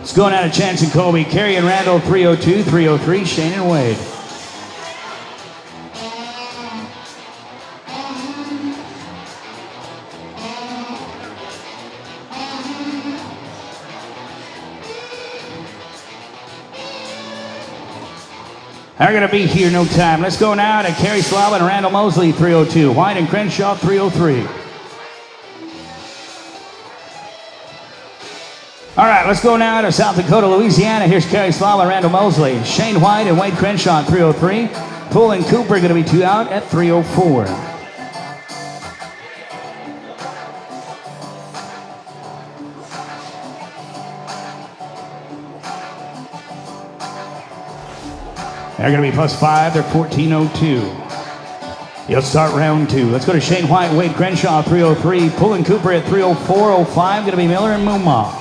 It's going out of Chance and Colby. Kerry and Randall, 302, 303, Shane and Wade. They're going to be here no time. Let's go now to Kerry Slava and Randall Mosley, 302. White and Crenshaw, 303. All right, let's go now to South Dakota, Louisiana. Here's Kerry Slava and Randall Mosley. Shane White and Wade Crenshaw, 303. Poole and Cooper going to be 2 out at 304. They're going to be +5. They're 1402. He'll start round 2. Let's go to Shane White, Wade Crenshaw, 303. Poole and Cooper at 304.05. Going to be Miller and Mumma.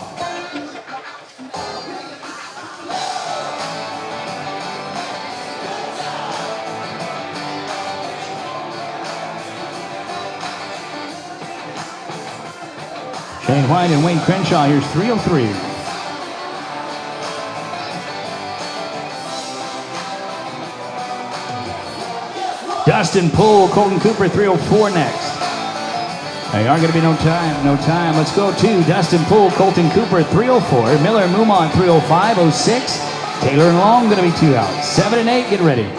Shane White and Wade Crenshaw, here's 303. Dustin Poole, Colton Cooper, 304 next. They aren't going to be no time. Let's go to Dustin Poole, Colton Cooper, 304. Miller and Mumma, 305.06. Taylor and Long going to be 2 out. 7 and 8, get ready.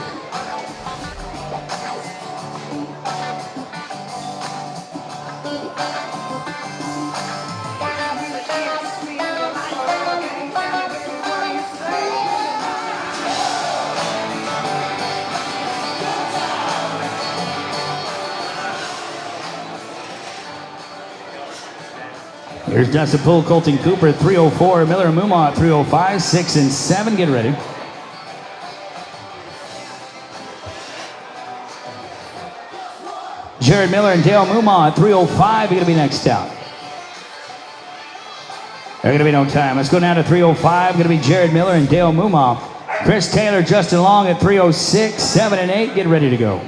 Here's Dustin Poole, Colton Cooper, 304. Miller and Mumma at 305. 6 and 7, get ready. Jared Miller and Dale Mumma at 305 are going to be next out. There's going to be no time. Let's go now to 305. Going to be Jared Miller and Dale Mumma. Chris Taylor, Justin Long at 306. 7 and 8, get ready to go.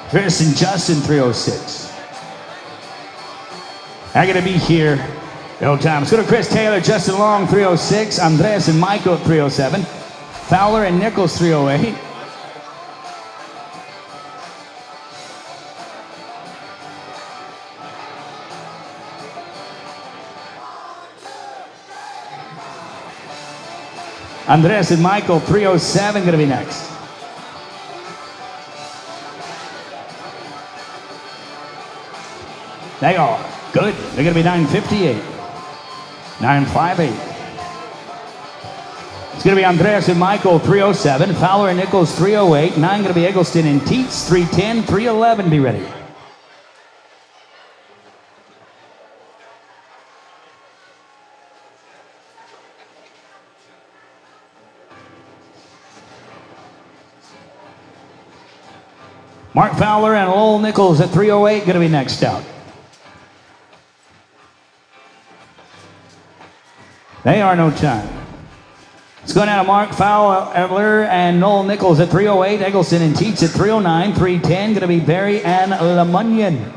Chris and Justin, 306. I'm going to be here no time. Let's go to Chris Taylor, Justin Long, 306. Andres and Michael at 307. Fowler and Nichols, 308. Andres and Michael, 307, going to be next. They are good. They're going to be 958. 958. It's going to be Andreas and Michael, 307. Fowler and Nichols, 308. 9 going to be Eggleston and Teets, 310. 311, be ready. Mark Fowler and Lowell Nichols at 308, going to be next out. They are no time. Let's go now to Mark Fowler and Noel Nichols at 308. Eggleston and Teets at 309. 310, going to be Barry and Lemunion.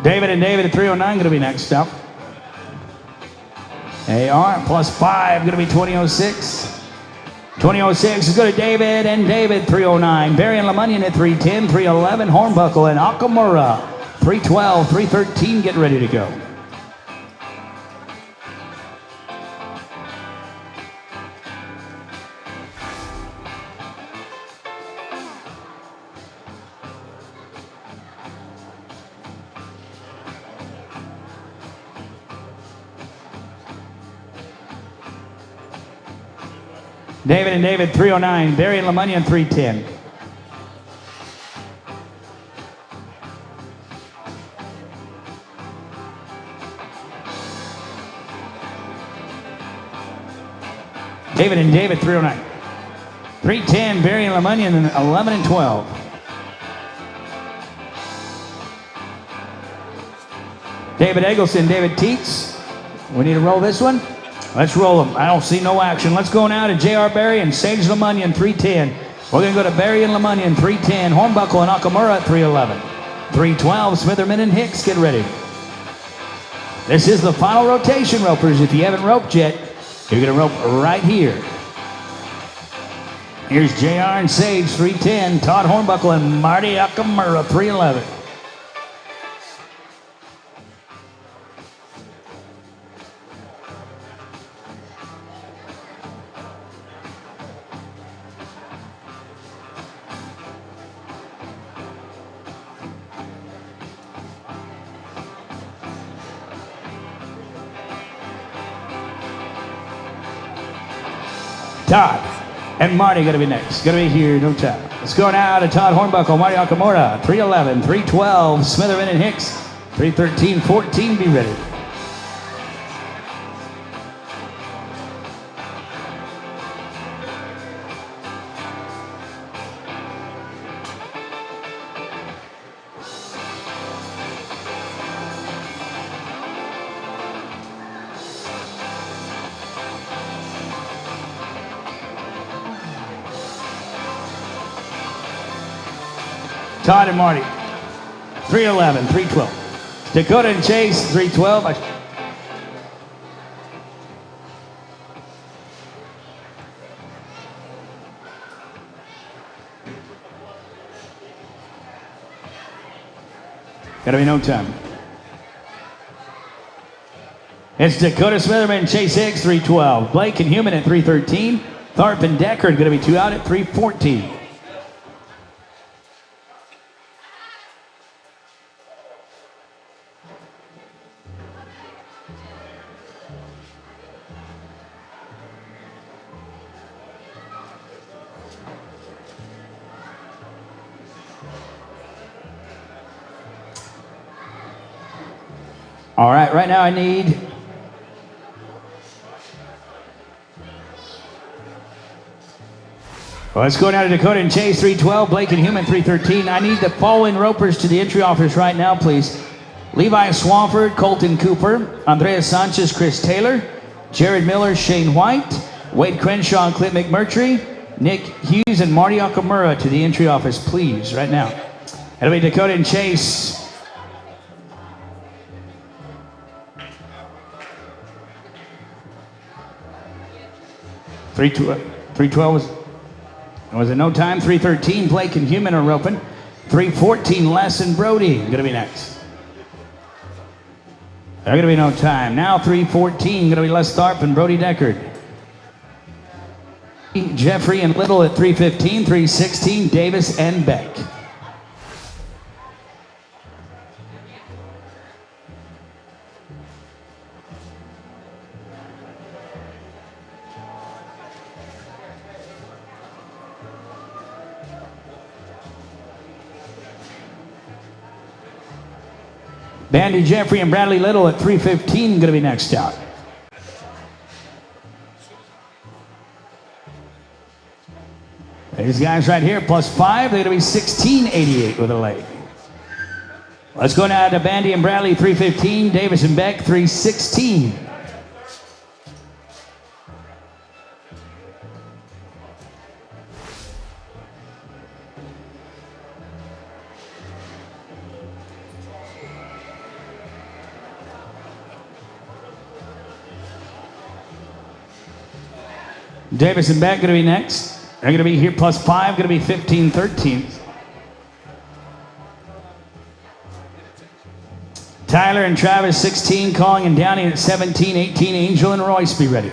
David and David at 309, going to be next up. They are +5, going to be 2006. 2006 is going to David and David, 309. Barry and Lemunion at 310, 311. Hornbuckle and Akamura, 312, 313, get ready to go. David and David, 309. Barry and Lemunion, 310. David and David, 309. 310, Barry and Lemunion, 11 and 12. David Eggleston, David Teets. We need to roll this one. Let's roll them. I don't see no action. Let's go now to J.R. Barry and Sage Lemunion, 310. We're going to go to Barry and Lemunion, 310. Hornbuckle and Nakamura at 311. 312, Smitherman and Hicks, get ready. This is the final rotation, ropers. If you haven't roped yet, you're going to rope right here. Here's JR and Sage, 310. Todd Hornbuckle and Marty Nakamura, 311. Todd and Marty going to be next. Going to be here, no time. Let's go now to Todd Hornbuckle, Marty Nakamura, 311, 312, Smitherman and Hicks, 313, 14, be ready. Todd and Marty, 311, 312. Dakota and Chase, 312. Gotta be no time. It's Dakota Smitherman, Chase Hicks, 312. Blake and Human at 313. Tharp and Deckard gonna be 2 out at 314. All right now I need let's go down to Dakota and Chase, 312, Blake and Human, 313. I need the following ropers to the entry office right now, please. Levi Swafford, Colton Cooper, Andreas Sanchez, Chris Taylor, Jared Miller, Shane White, Wade Crenshaw and Clint McMurtry, Nick Hughes and Marty Nakamura to the entry office, please, right now. It'll be Dakota and Chase. 312 was it no time? 313, Blake and Human are roping. 314, Les and Brody going to be next. They're going to be no time. Now 314, going to be Les Tharp and Brody Deckard. Jeffrey and Little at 315, 316, Davis and Beck. Bandy Jeffrey and Bradley Little at 315 going to be next out. These guys right here, +5, they're going to be 1688 with a leg. Let's go now to Bandy and Bradley, 315, Davis and Beck, 316. Davis and Beck going to be next. They're going to be here +5, going to be 1513. Tyler and Travis, 16, Calling and Downey at 17, 18, Angel and Royce, be ready.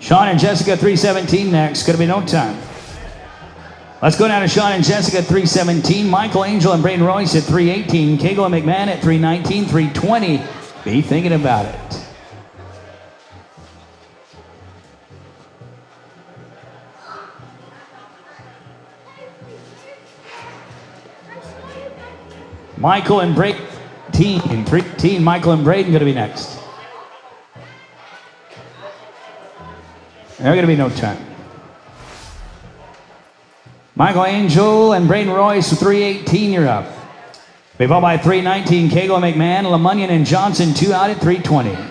Sean and Jessica, 317 next. Going to be no time. Let's go down to Sean and Jessica, 317. Michael Angel and Braden Royce at 318. Cagle and McMahon at 319. 320. Be thinking about it. Michael and Braden, 13. Michael and Braden going to be next. There's going to be no time. Michael Angel and Braden Royce, 3:18, you're up. Be followed by 3:19, Cagle and McMahon, LeMunyon and Johnson, 2 out at 3:20.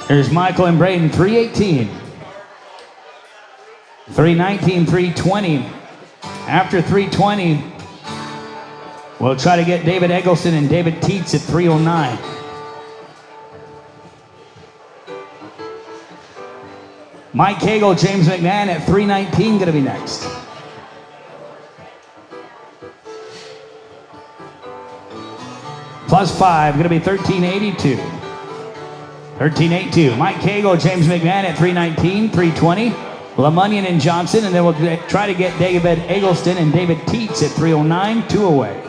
There's Michael and Braden, 3:18. 3:19, 3:20. After 3:20, we'll try to get David Eggleston and David Teets at 3:09. Mike Cagle, James McMahon at 3:19 going to be next. +5, going to be 1382. 1382. Mike Cagle, James McMahon at 3:19, 3:20. LeMunyon and Johnson, and then we'll try to get David Eggleston and David Teets at 3:09, 2 away.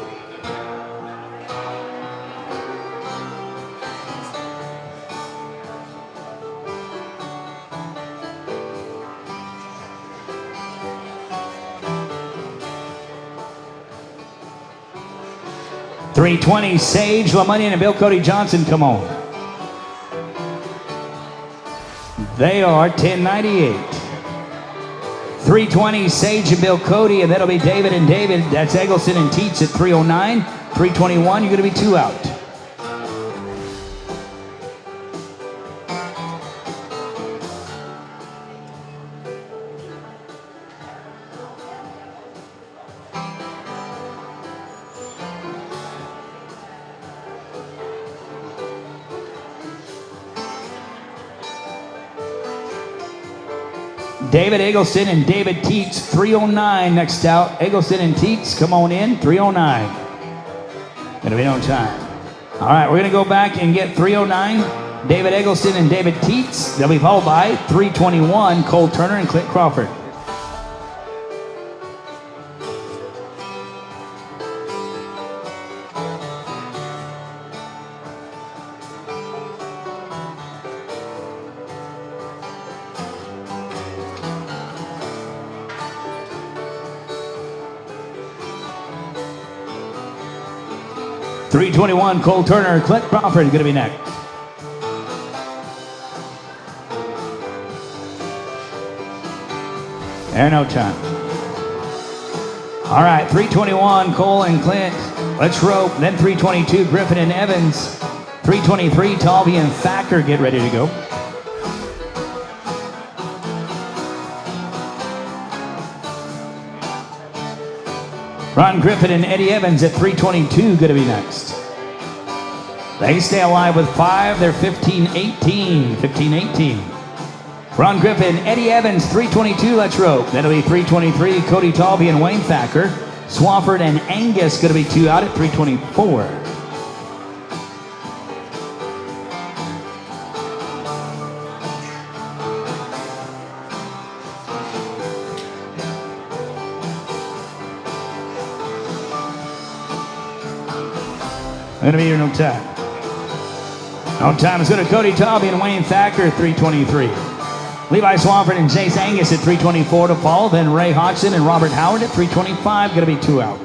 .320, Sage, LeMunyon, and Bill Cody Johnson come on. They are 1098. 3:20, Sage and Bill Cody, and that'll be David and David. That's Eggleston and Teets at 3:09. 3:21, you're going to be 2 out. David Eggleston and David Teets, 3:09 next out. Eggleston and Teets, come on in, 3:09. Gonna be no time. All right, we're gonna go back and get 3:09. David Eggleston and David Teets. They'll be followed by 3:21, Cole Turner and Clint Crawford. .321, Cole Turner, Clint Crawford going to be next. There, no time. All right, 3:21, Cole and Clint. Let's rope. Then 3:22, Griffin and Evans. 3:23, Talby and Thacker get ready to go. Ron Griffin and Eddie Evans at 3:22 going to be next. They stay alive with 5. They're 15:18. 15:18. Ron Griffin, Eddie Evans, 3:22. Let's rope. That'll be 3:23. Cody Talby and Wayne Thacker. Swafford and Angus going to be 2 out at 3:24. Going to be here no time. No time is going to Cody Talby and Wayne Thacker, 3:23. Levi Swafford and Jace Angus at 3:24 to fall. Then Ray Hodgson and Robert Howard at 3:25. Going to be 2 out.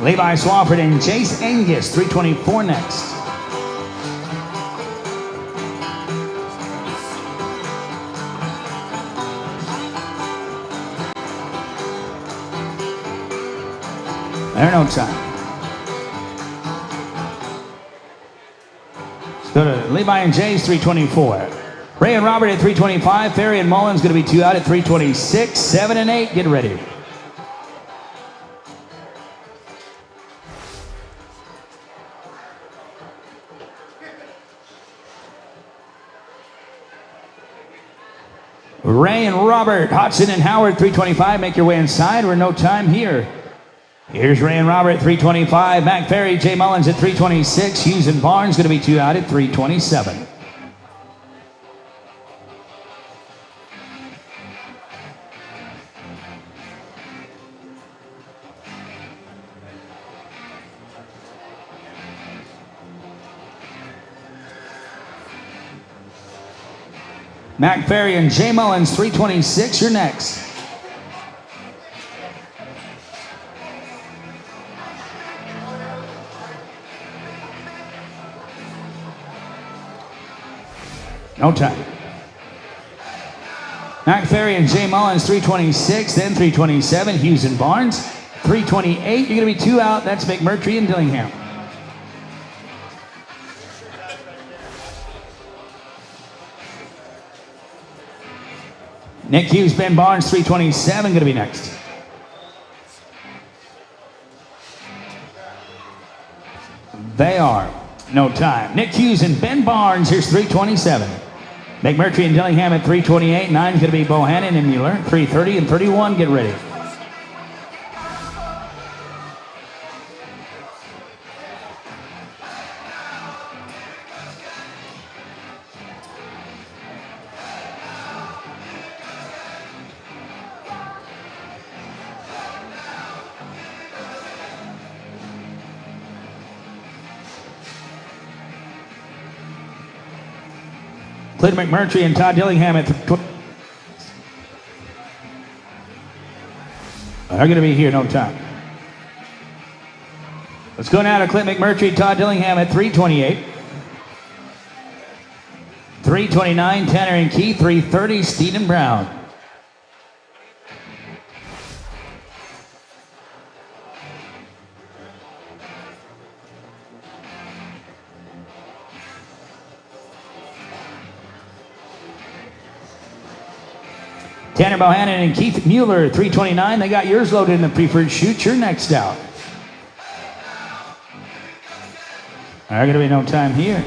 Levi Swafford and Jace Angus, 3:24 next. There's no time. Let's go to Levi and Jace, 3:24. Ray and Robert at 3:25. Ferry and Mullins going to be 2 out at 3:26. 7 and 8, get ready. Ray and Robert, Hodson and Howard, 325. Make your way inside. We're no time here. Here's Ray and Robert at 325. Mac Ferry, Jay Mullins at 326. Hughes and Barnes going to be 2 out at 327. Mac Ferry and Jay Mullins, 326. You're next. No time. Mac Ferry and Jay Mullins, 326, then 327. Hughes and Barnes, 328. You're going to be 2 out. That's McMurtry and Dillingham. Nick Hughes, Ben Barnes, 327, going to be next. They are. No time. Nick Hughes and Ben Barnes, here's 327. McMurtry and Dillingham at 328. 9 is going to be Bohannon and Mueller. 330 and 31, get ready. Clinton McMurtry and Todd Dillingham at are going to be here, no time. Let's go now to Clint McMurtry, Todd Dillingham at 328. 329, Tanner and Keith, 330, Steven Brown. Tanner Bohannon and Keith Mueller, 329. They got yours loaded in the preferred chute. You're next out. There's going to be no time here.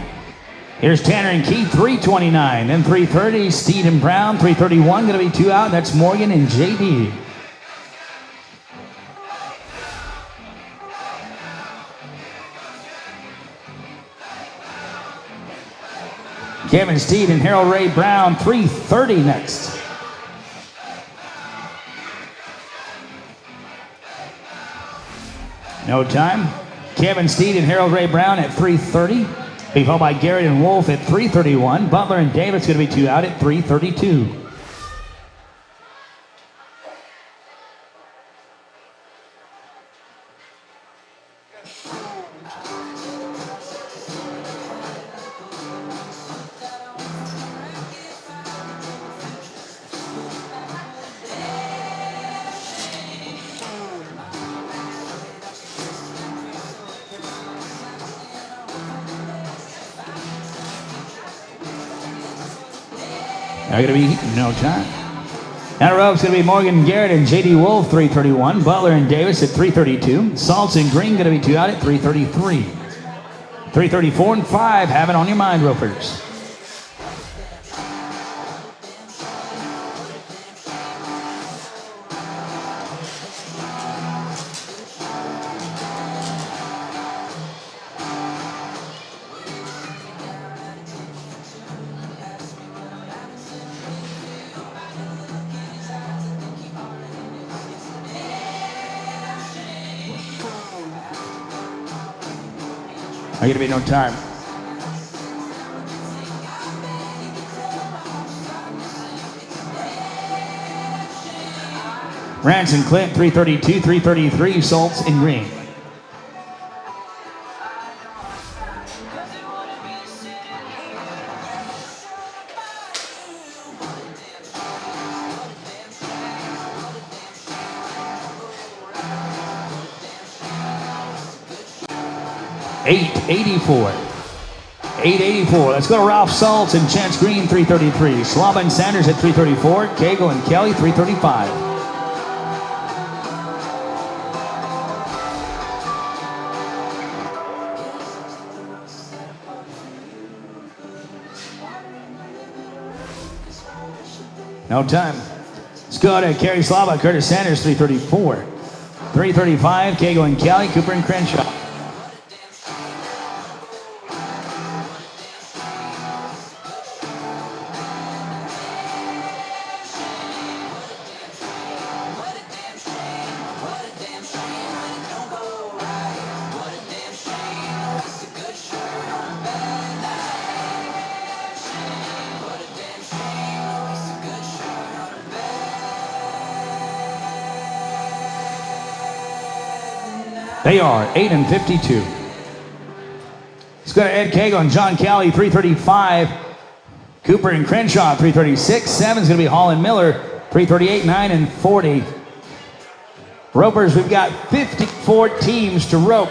Here's Tanner and Keith, 329. Then 330, Steed and Brown, 331. Going to be 2 out. That's Morgan and JD. Kevin Steed and Harold Ray Brown, 330 next. No time. Kevin Steed and Harold Ray Brown at 330. Be followed by Garrett and Wolf at 331. Butler and Davis going to be 2 out at 332. They're going to be no time. Now rope's going to be Morgan Garrett and J.D. Wolf, 331. Butler and Davis at 332. Salts and Green going to be 2 out at 333. 334 and 5. Have it on your mind, ropers. Are going to be no time. Ranson Clint, 332, 333, Salts and Green. $884. Let's go to Ralph Salts and Chance Green, 333. Slobin Sanders at 334. Cagle and Kelly, 335. No time. Let's go to Kerry Slava, Curtis Sanders, 334. 335, Kago and Kelly, Cooper and Crenshaw. They are 8 and 52. Let's go to Ed Kago and John Kelly, 335. Cooper and Crenshaw, 336. 7's going to be Hall and Miller, 338, 9 and 40. Ropers, we've got 54 teams to rope.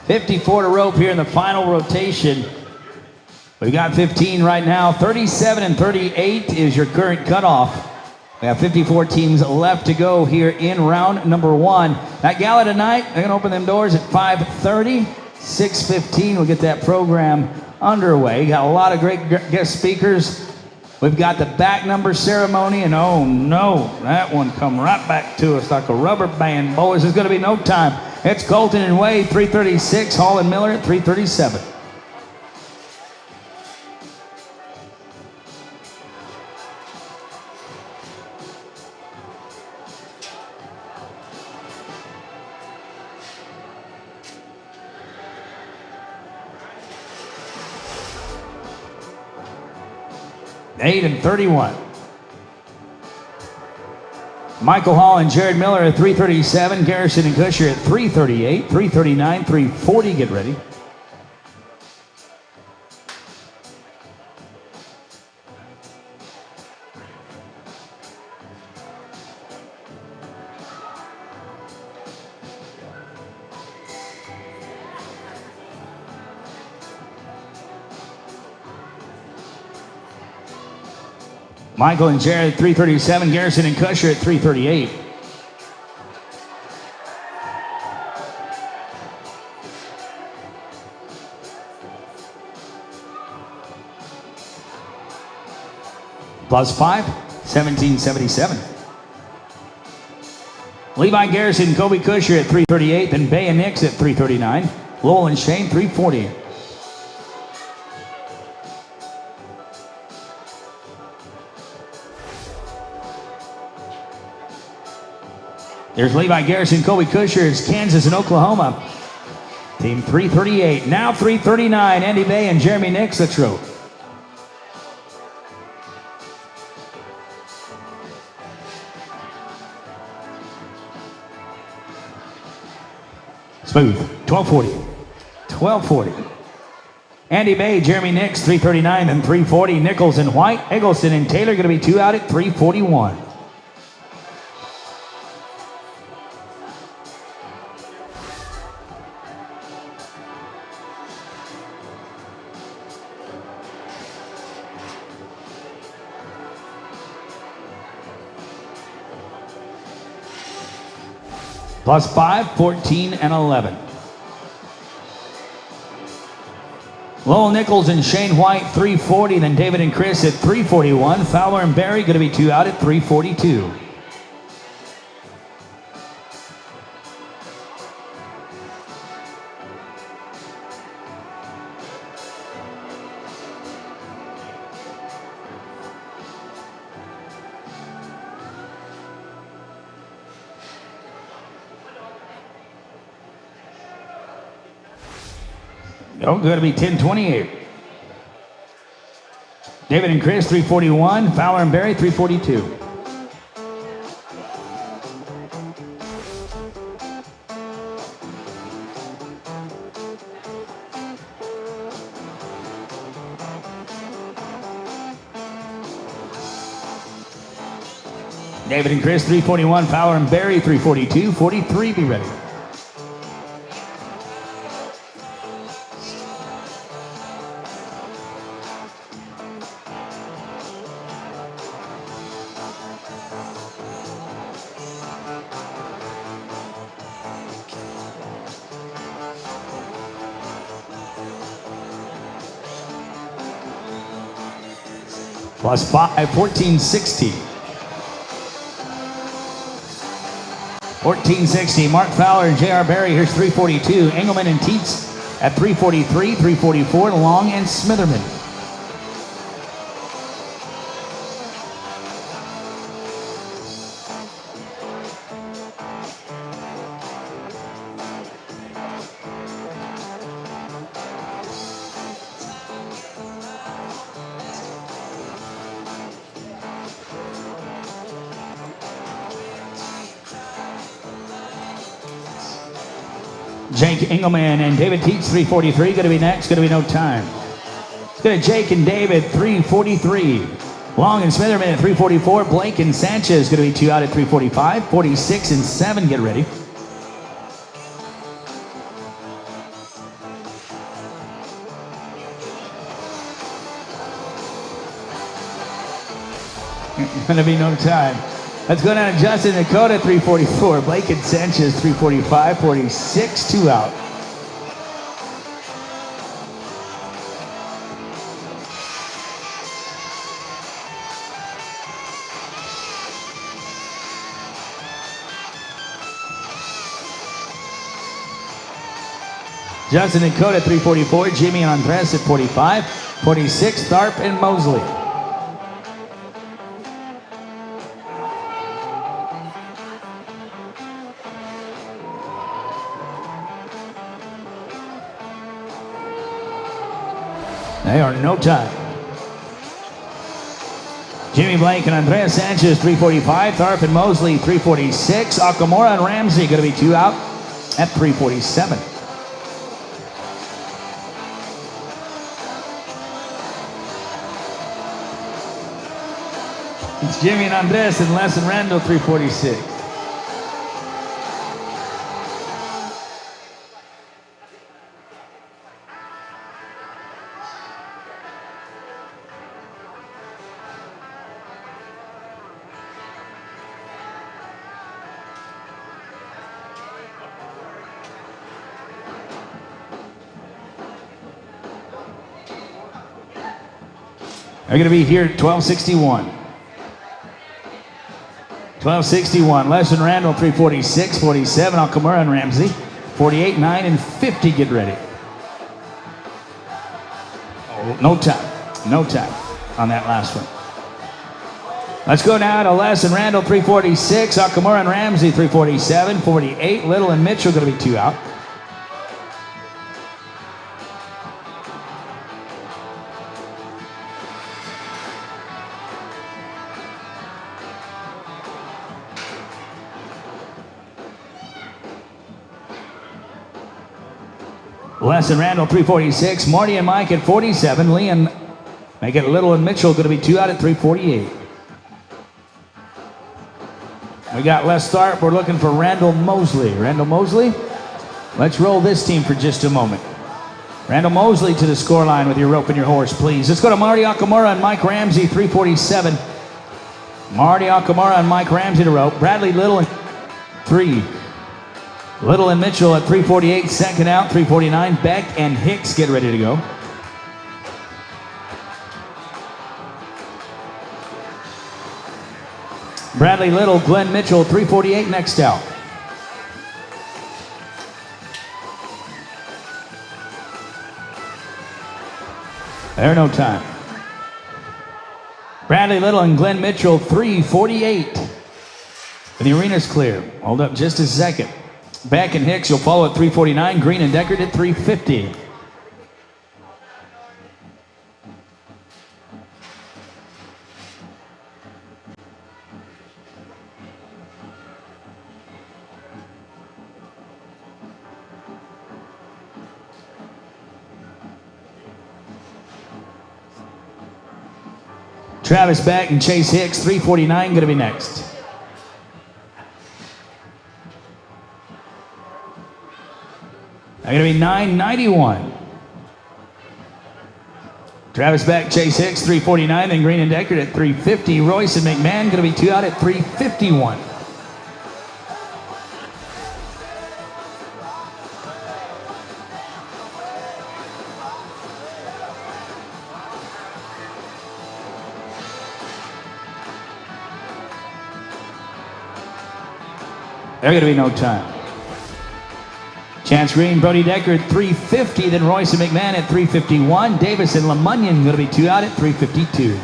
54 to rope here in the final rotation. We've got 15 right now. 37 and 38 is your current cutoff. We have 54 teams left to go here in round number 1. That gala tonight, they're going to open them doors at 5:30. 6:15, we'll get that program underway. Got a lot of great guest speakers. We've got the back number ceremony, and oh no, that one come right back to us like a rubber band. Boys, there's going to be no time. It's Colton and Wade, 336. Hall and Miller at 337. Eight and 31. Michael Hall and Jared Miller at 337. Garrison and Kusher at 338. 339, 340. Get ready. Michael and Jared at 337. Garrison and Kusher at 338. Plus 5, 1777. Levi Garrison and Kobe Kusher at 338. Then Bay and Nix at 339. Lowell and Shane 340. There's Levi Garrison, Kobe Kusher. It's Kansas and Oklahoma. Team 338. Now 339. Andy Bay and Jeremy Nix. Let's roll. Smooth. 1240. 1240. Andy Bay, Jeremy Nix, 339 and 340. Nichols and White. Eggleston and Taylor going to be 2 out at 341. Plus 5, 14, and 11. Lowell Nichols and Shane White, 340. Then David and Chris at 341. Fowler and Barry going to be 2 out at 342. Oh, going to be 1028. David and Chris, 341. Fowler and Barry, 342. David and Chris, 341. Fowler and Barry, 342. 43, be ready. Plus 5, 1460. 1460. Mark Fowler and J.R. Barry. Here's 342. Engelman and Tietz at 343, 344. Long and Smitherman. Jake Engelman and David Tietz, 343. Going to be next. Going to be no time. It's going to Jake and David, 343. Long and Smitherman at 344. Blake and Sanchez going to be 2 out at 345. 46 and 7. Get ready. Going to be no time. Let's go down to Justin Dakota, 344. Blake and Sanchez, 345. 46, 2 out. Justin Dakota, 344. Jimmy and Andres at 45. 46, Tharp and Mosley. They are no time. Jimmy Blake and Andres Sanchez, 345. Tharp and Mosley, 346. Okamura and Ramsey going to be 2 out at 347. It's Jimmy and Andres and Les and Randall, 346. They're going to be here at 1261. 1261. Les and Randall, 346, 47. Okamura and Ramsey, 48, 9, and 50. Get ready. Oh, no time. No time on that last one. Let's go now to Les and Randall, 346. Okamura and Ramsey, 347, 48. Little and Mitchell going to be 2 out. Les and Randall, 346. Marty and Mike at 47. Lee and make it Little and Mitchell going to be 2 out at 348. We got Les Tharp. We're looking for Randall Mosley. Randall Mosley? Let's roll this team for just a moment. Randall Mosley to the score line with your rope and your horse, please. Let's go to Marty Okamura and Mike Ramsey, 347. Marty Okamura and Mike Ramsey to rope. Bradley Little and 3. Little and Mitchell at 348, second out, 349. Beck and Hicks get ready to go. Bradley Little, Glenn Mitchell, 348, next out. There, no time. Bradley Little and Glenn Mitchell, 348. And the arena's clear. Hold up just a second. Beck and Hicks, you'll follow at 349. Green and Deckard at 350. Travis Beck and Chase Hicks, 349, going to be next. They're going to be 991. Travis Beck, Chase Hicks, 349. Then Green and Deckard at 350. Royce and McMahon going to be 2 out at 351. They're going to be no time. Chance Green, Brody Decker at 350, then Royce and McMahon at 351. Davis and LeMunyon going to be 2 out at 352.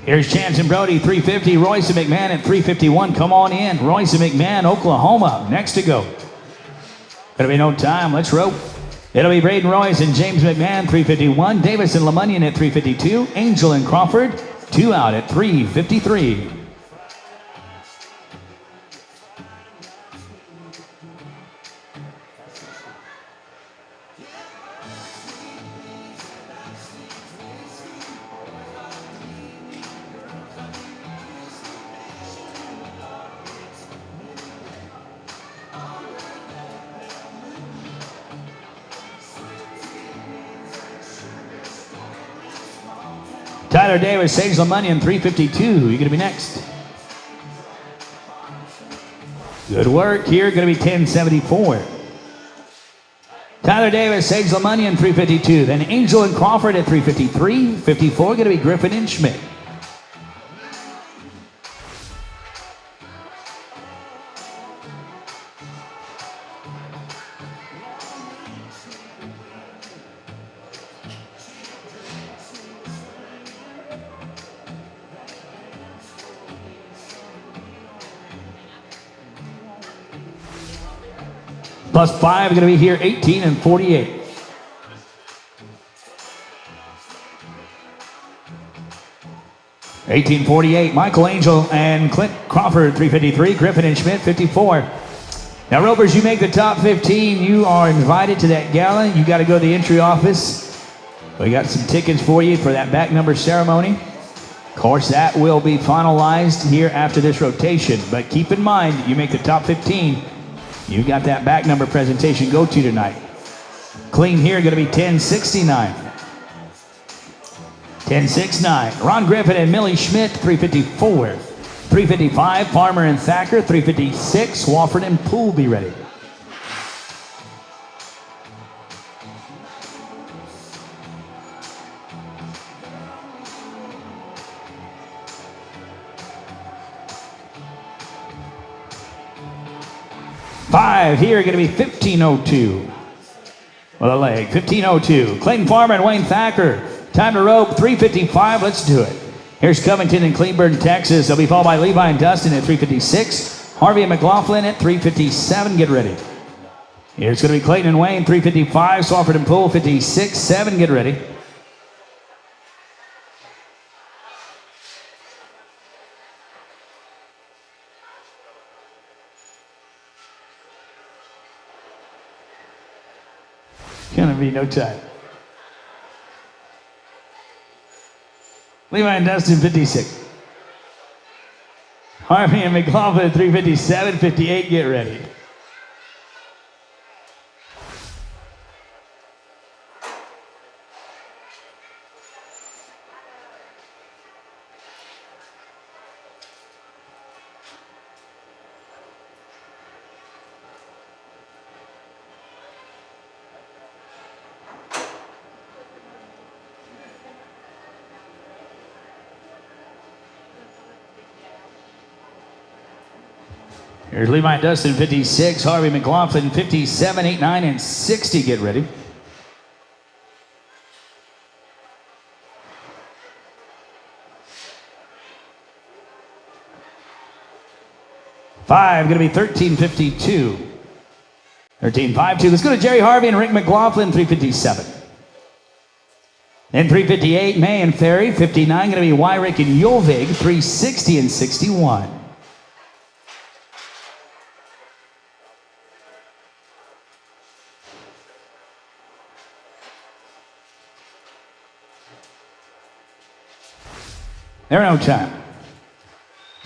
Here's Chance and Brody, 350. Royce and McMahon at 351. Come on in. Royce and McMahon, Oklahoma, next to go. Gonna be no time. Let's rope. It'll be Braden Royce and James McMahon, 351. Davis and LeMunyon at 352. Angel and Crawford, 2 out at 353. Tyler Davis, Sage LeMunyon, 352. You're going to be next. Good work here. Going to be 1074. Tyler Davis, Sage LeMunyon, 352. Then Angel and Crawford at 353. 54 going to be Griffin and Schmidt. Plus 5 going to be here, 18 and 48. $18.48. Michael Angel and Clint Crawford, 353. Griffin and Schmidt, 54. Now, Ropers, you make the top 15. You are invited to that gala. You got to go to the entry office. We got some tickets for you for that back number ceremony. Of course, that will be finalized here after this rotation. But keep in mind, you make the top 15. You got that back number presentation go to tonight. Clean here, going to be 1069. 1069. Ron Griffin and Millie Schmidt, 354. 355, Farmer and Thacker, 356. Wofford and Poole be ready. Five here, going to be 1502. With a leg, 1502. Clayton Farmer and Wayne Thacker. Time to rope, 355. Let's do it. Here's Covington and Cleburne, Texas. They'll be followed by Levi and Dustin at 356. Harvey and McLaughlin at 357. Get ready. Here's going to be Clayton and Wayne, 355. Swafford and Poole, 56-7. Get ready. Gonna be no time. Levi and Dustin, 56. Harvey and McLaughlin, 357, 58. Get ready. Here's Levi and Dustin, 56. Harvey McLaughlin, 57, 89, and 60. Get ready. Five, going to be 1352. 1352. Let's go to Jerry Harvey and Rick McLaughlin, 357. Then 358, May and Ferry. 59, going to be Wyrick and Yolvig, 360 and 61. They're no time.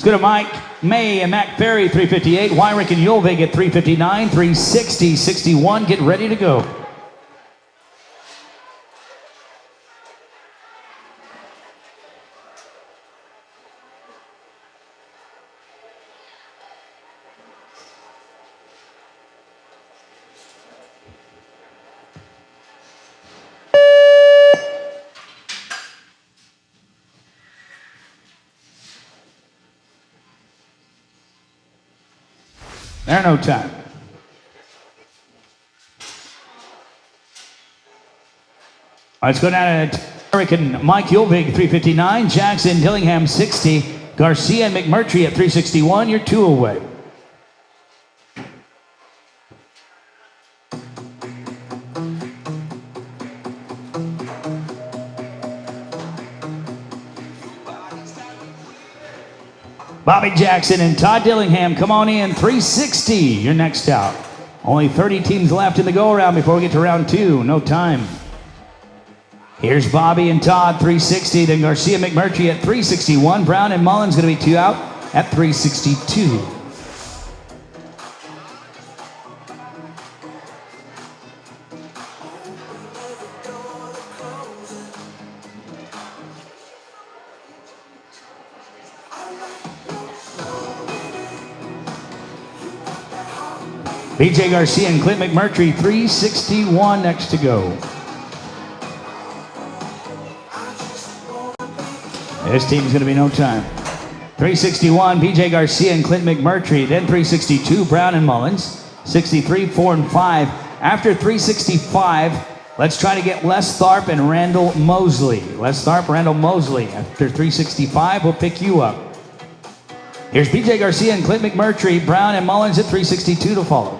Let's go to Mike May and Mac Ferry, 358. Wyrick and Yulvig at 359, 360, 61. Get ready to go. There, no time. Let's go down to Eric and Mike Yulvig, 359. Jackson Dillingham, 60. Garcia and McMurtry at 361. You're 2 away. Bobby Jackson and Todd Dillingham, come on in, 360. You're next out. Only 30 teams left in the go-around before we get to round 2. No time. Here's Bobby and Todd, 360. Then Garcia McMurtry at 361. Brown and Mullins going to be 2 out at 362. BJ Garcia and Clint McMurtry, 361 next to go. This team's going to be no time. 361, BJ Garcia and Clint McMurtry. Then 362, Brown and Mullins. 63, 4 and 5. After 365, let's try to get Les Tharp and Randall Mosley. Les Tharp, Randall Mosley. After 365, we'll pick you up. Here's BJ Garcia and Clint McMurtry. Brown and Mullins at 362 to follow.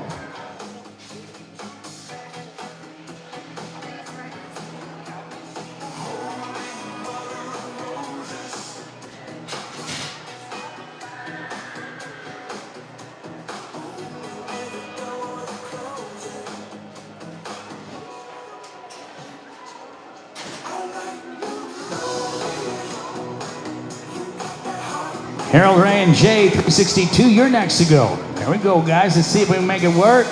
Harold Ray and Jay, 362. You're next to go. There we go, guys. Let's see if we can make it work.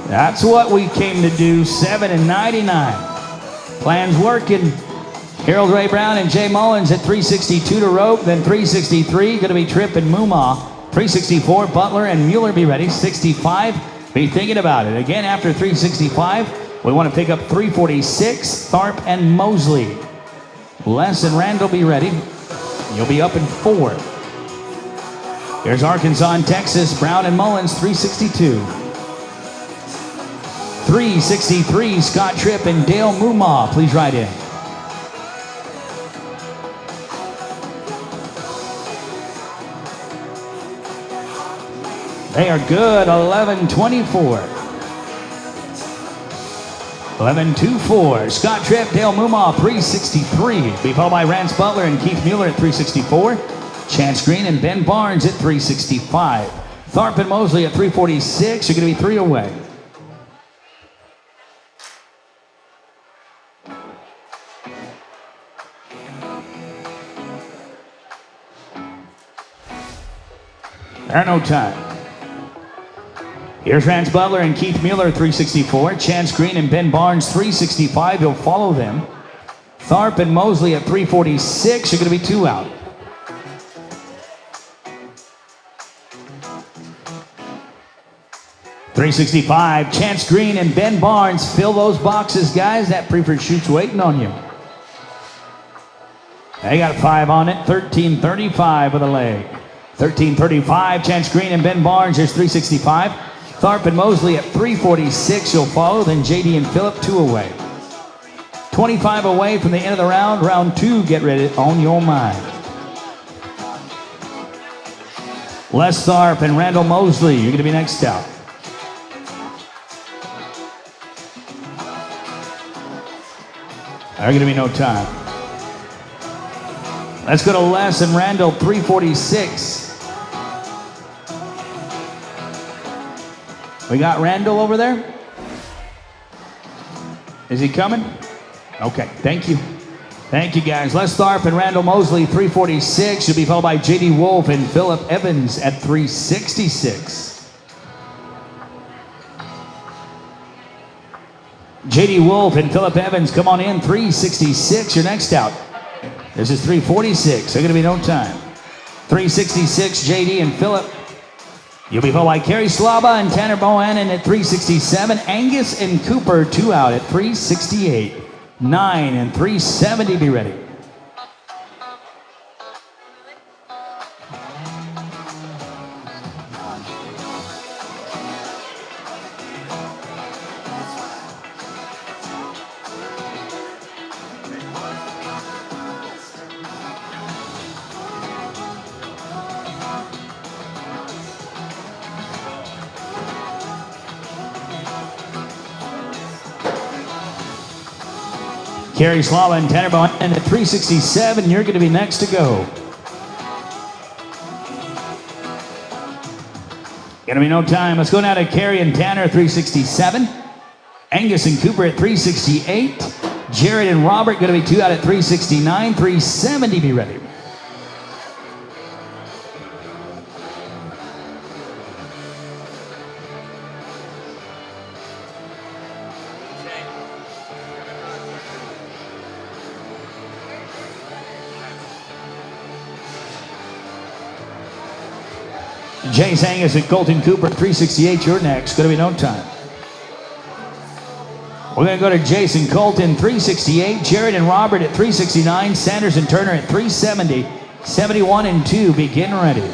That's what we came to do. 7 and 99. Plans working. Harold Ray Brown and Jay Mullins at 362 to rope. Then 363. Going to be Tripp and Mumma. 364. Butler and Mueller be ready. 65. Be thinking about it. Again, after 365, we want to pick up 346. Tharp and Mosley. Les and Randall be ready. You'll be up in 4. Here's Arkansas and Texas. Brown and Mullins, 362. 363, Scott Tripp and Dale Mumma. Please write in. They are good, 11-24. 11-2-4. Scott Tripp, Dale Mumma, 363. Be followed by Rance Butler and Keith Mueller at 364. Chance Green and Ben Barnes at 365. Tharp and Mosley at 346. You're going to be 3 away. There are no time. Here's Rance Butler and Keith Mueller, 364. Chance Green and Ben Barnes, 365. You'll follow them. Tharp and Mosley at 346. You're going to be 2 out. $365. Chance Green and Ben Barnes. Fill those boxes, guys. That preferred shoot's waiting on you. They got a 5 on it. $13.35 with a leg. $13.35. Chance Green and Ben Barnes. Here's $365. Tharp and Mosley at $346. You'll follow. Then JD and Phillip, 2 away. 25 away from the end of the round. Round 2. Get ready on your mind. Les Tharp and Randall Mosley. You're going to be next out. There's going to be no time. Let's go to Les and Randall, 346. We got Randall over there. Is he coming? Okay, thank you. Thank you, guys. Les Tharp and Randall Mosley, 346. Should be followed by J.D. Wolf and Philip Evans at 366. J.D. Wolf and Philip Evans, come on in, 366. You're next out. This is 346. They're going to be no time. 366, J.D. and Philip. You'll be followed by Kerry Slaba and Tanner Bohannon at 367. Angus and Cooper, 2 out at 368. 9 and 370, be ready. Kerry Slava and Tanner Bohannon at 367. You're going to be next to go. Going to be no time. Let's go now to Kerry and Tanner at 367. Angus and Cooper at 368. Jared and Robert going to be 2 out at 369. 370, be ready. Jace Angus and Colton Cooper, 368. You're next. Going to be no time. We're going to go to Jason Colton, 368. Jared and Robert at 369. Sanders and Turner at 370. 71 and 2. Begin ready.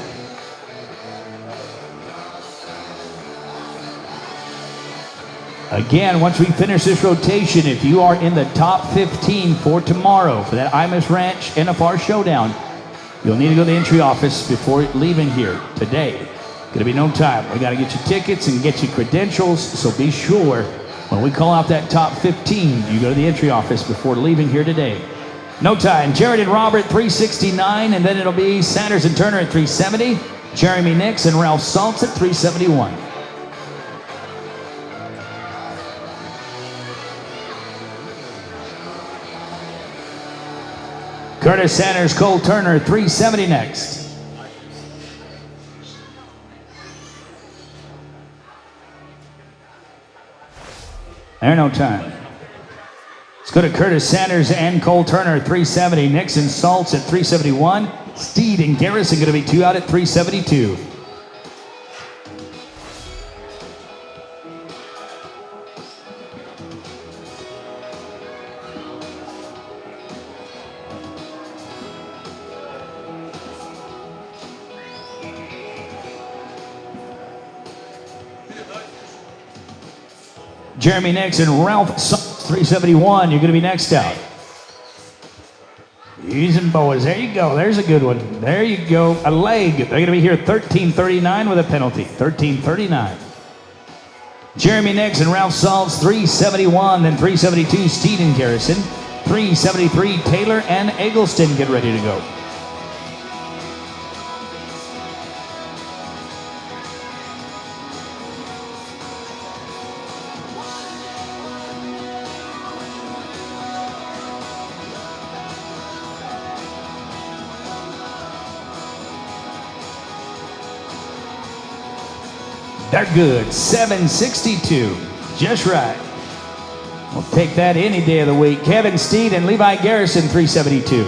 Again, once we finish this rotation, if you are in the top 15 for tomorrow for that Imus Ranch NFR Showdown, you'll need to go to the entry office before leaving here today. Gonna be no time. We gotta get you tickets and get you credentials, so be sure when we call out that top 15, you go to the entry office before leaving here today. No time. Jared and Robert, 369, and then it'll be Sanders and Turner at 370, Jeremy Nix and Ralph Saltz at 371. Curtis Sanders, Cole Turner, 370 next. There no time. Let's go to Curtis Sanders and Cole Turner, 370. Nixon Saltz at 371. Steed and Garrison going to be 2 out at 372. Jeremy Nix and Ralph Saltz, 371. You're going to be next out. Using boas. There you go. There's a good one. There you go. A leg. They're going to be here 13:39 with a penalty. 13:39. Jeremy Nix and Ralph Saltz, 371. Then 372, Steed and Garrison. 373, Taylor and Eggleston get ready to go. They're good. 762. Just right. We'll take that any day of the week. Kevin Steed and Levi Garrison, 372.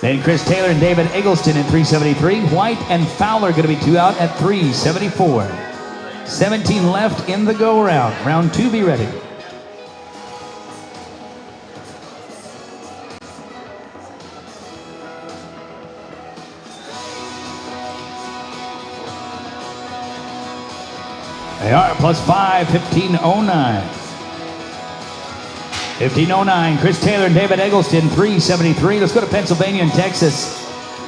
Then Chris Taylor and David Eggleston at 373. White and Fowler going to be 2 out at 374. 17 left in the go-round. Round 2, be ready. They are +5, 1509. 1509, Chris Taylor and David Eggleston, 373. Let's go to Pennsylvania and Texas.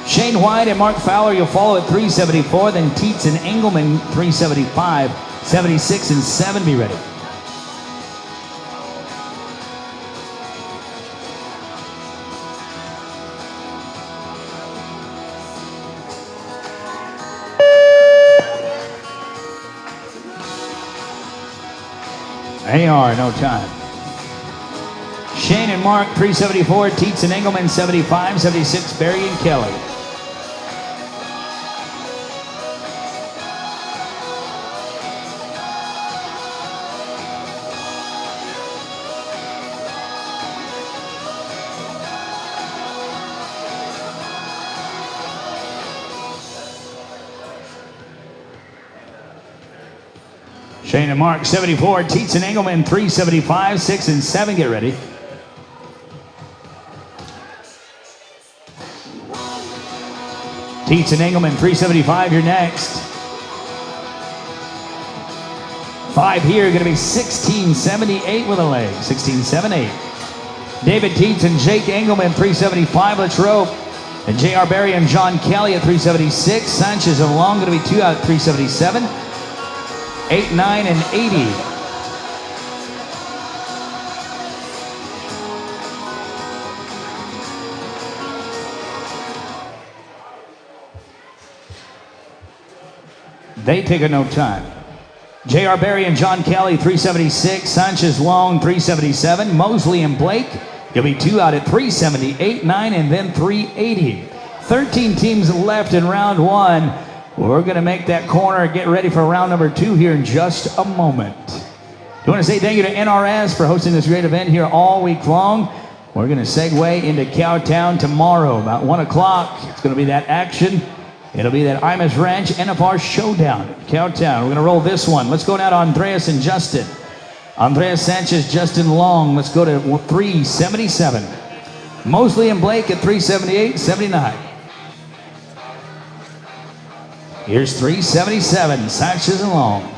Shane White and Mark Fowler, you'll follow at 374. Then Teets and Engelman, 375. 76 and 7, be ready. They are, no time. Shane and Mark, 374. Teets and Engelman, 75. 76, Barry and Kelly. Shane and Mark, 74. Teets and Engelman, 375. 6 and 7, get ready. Teets and Engelman, 375, you're next. 5 here, going to be 1678 with a leg. 1678. David Teets and Jake Engelman, 375. Let's rope. And J.R. Barry and John Kelly at 376. Sanchez and Long going to be 2 out at 377. 8, 9, and 80. They take a no time. J.R. Barry and John Kelly, 376. Sanchez Long, 377. Mosley and Blake, you'll be 2 out at 378, 9, and then 380. 13 teams left in round 1. We're going to make that corner, get ready for round number 2 here in just a moment. I want to say thank you to NRS for hosting this great event here all week long. We're going to segue into Cowtown tomorrow about 1 o'clock. It's going to be that action. It'll be that Imus Ranch NFR Showdown at Cowtown. We're going to roll this one. Let's go now to Andreas and Justin. Andreas Sanchez, Justin Long. Let's go to 377. Mosley and Blake at 378, 79. Here's 377, Sanchez and Long.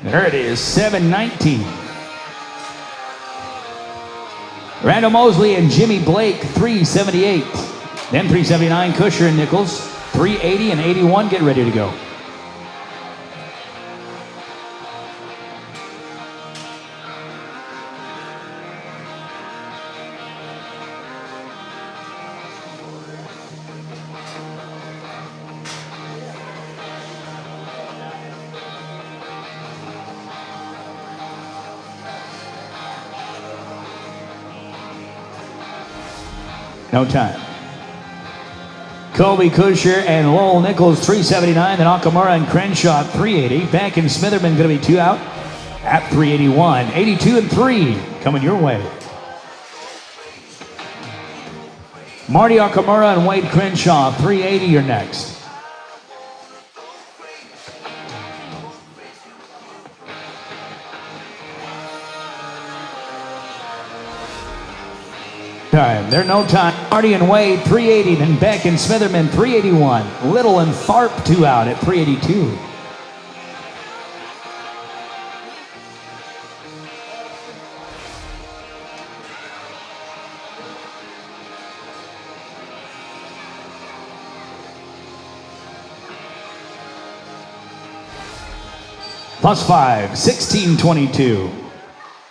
There it is, 719. Randall Mosley and Jimmy Blake, 378. Then 379, Kusher and Nichols, 380 and 81. Get ready to go. No time. Colby Kusher and Lowell Nichols, 379. Then Nakamura and Crenshaw, 380. Beck and Smitherman going to be 2 out at 381. 82 and 3 coming your way. Marty Nakamura and Wade Crenshaw, 380. You're next. Time. They're no time. Marty and Wade, 380. Then Beck and Smitherman, 381. Little and Tharp, 2 out at 382. Plus 5, 1622.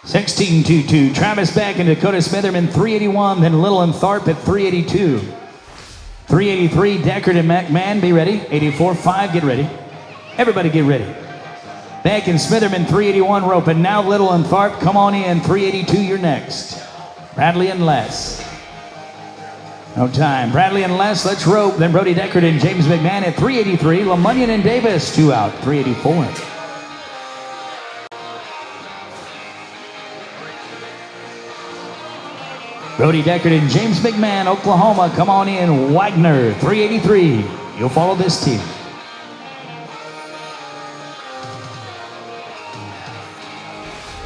1622, Travis Beck and Dakota Smitherman, 381. Then Little and Tharp at 382. 383, Deckard and McMahon, be ready. 84, 5, get ready. Everybody get ready. Beck and Smitherman, 381 rope. And now Little and Tharp, come on in. 382, you're next. Bradley and Les. No time. Bradley and Les, let's rope. Then Brody Deckard and James McMahon at 383. LeMunyon and Davis, 2 out, 384. Brody Deckard and James McMahon, Oklahoma, come on in. Wagner, 383. You'll follow this team.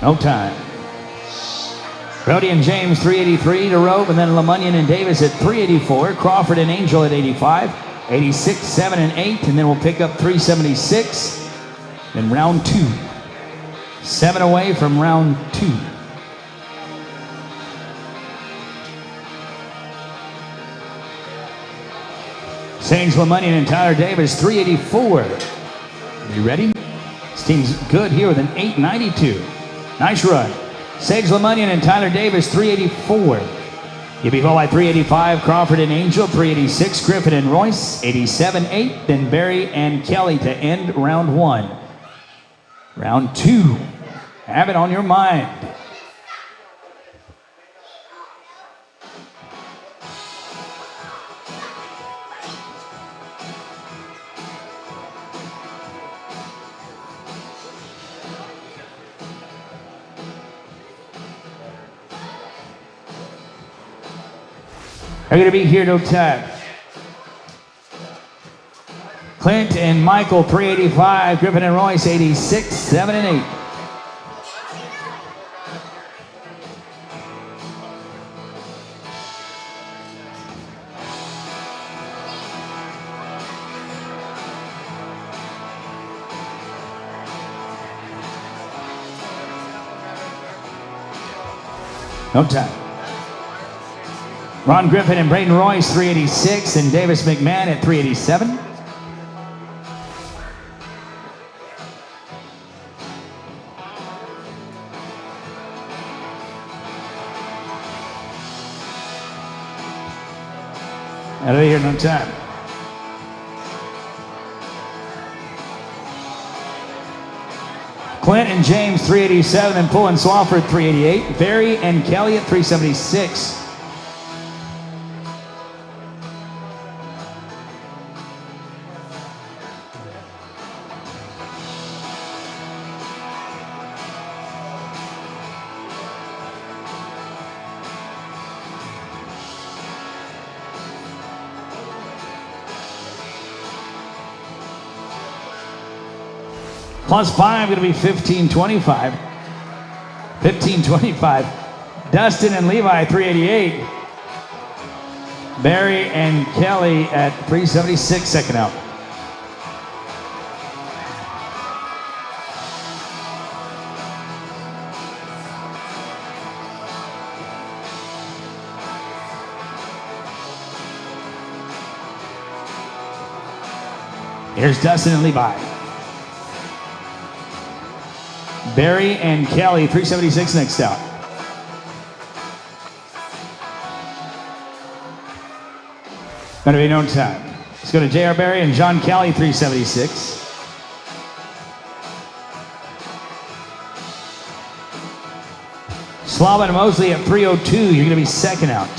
No time. Brody and James, 383 to rope, and then LeMunyon and Davis at 384. Crawford and Angel at 85. 86, 7, and 8, and then we'll pick up 376 in round 2. 7 away from round 2. Sage Lemonnian and Tyler Davis, 384. You ready? This team's good here with an 892. Nice run. Sage Lemonnian and Tyler Davis, 384. You beat by 385, Crawford and Angel, 386, Griffin and Royce, 87-8. Then Barry and Kelly to end round 1. Round 2. Have it on your mind. Are going to be here no time. Clint and Michael, 385. Griffin and Royce, 86, 7 and 8. No time. Ron Griffin and Braden Royce, 386, and Davis McMahon at 387. Out of here, no time. Clint and James, 387, and Pull and Swafford, 388. Barry and Kelly at 376. Plus 5, going to be 1525. 1525. Dustin and Levi, 388. Barry and Kelly at 376, second out. Here's Dustin and Levi. Barry and Kelly, 376 next out. Going to be no time. Let's go to J.R. Barry and John Kelly, 376. Slava and Mosley at 302. You're going to be second out.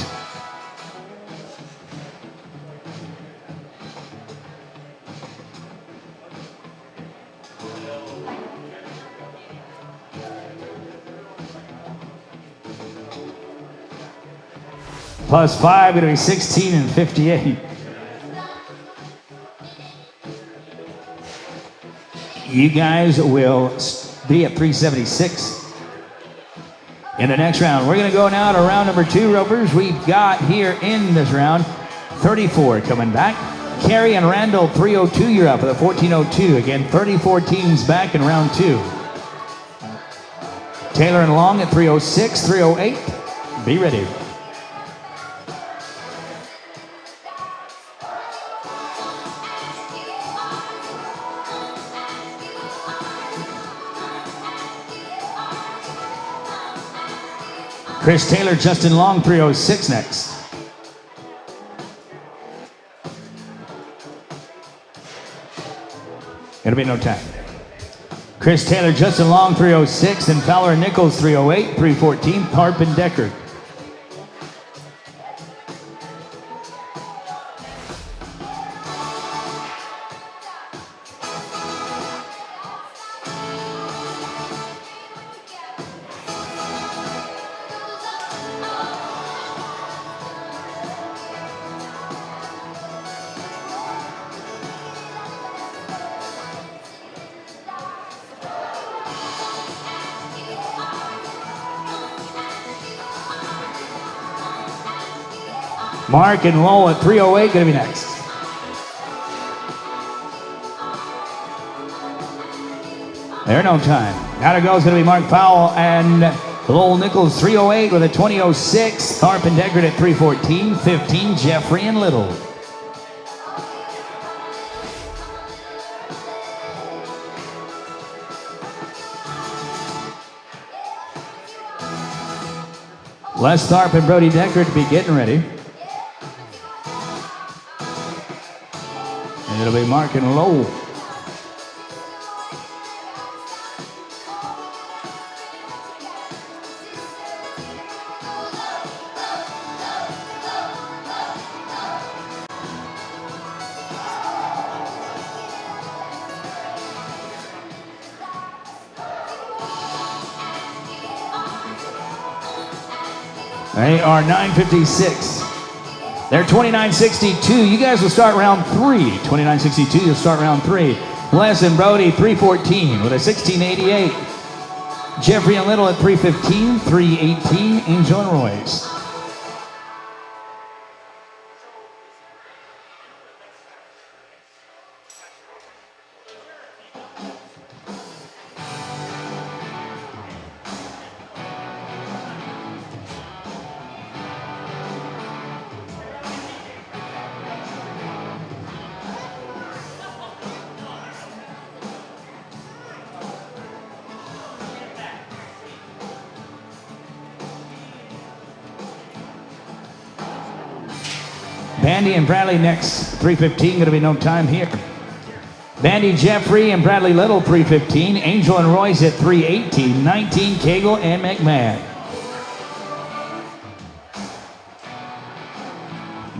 Plus 5, going to be 16 and 58. You guys will be at 376 in the next round. We're going to go now to round number 2, Rovers. We've got here in this round 34 coming back. Carey and Randall, 302. You're up with a 1402. Again, 34 teams back in round 2. Taylor and Long at 306, 308. Be ready. Chris Taylor, Justin Long, 306 next. It'll be no time. Chris Taylor, Justin Long, 306, and Fowler and Nichols, 308, 314, Tharp and Deckard. Mark and Lowell at 308, going to be next. There, no time. Now to go is going to be Mark Powell and Lowell Nichols, 308 with a 2006. Tharp and Deckard at 314, 15, Jeffrey and Little. Les Tharp and Brody Decker to be getting ready. And it'll be marking low. They are 9:56. They're 29:62. You guys will start round 3. 29:62, you'll start round 3. Les and Brody, 3:14 with a 16:88. Jeffrey and Little at 3:15, 3:18. Angel and Royce. Bandy and Bradley next, 3:15, going to be no time here. Bandy, Jeffrey, and Bradley Little, 3:15. Angel and Royce at 3:18. 19, Cagle and McMahon.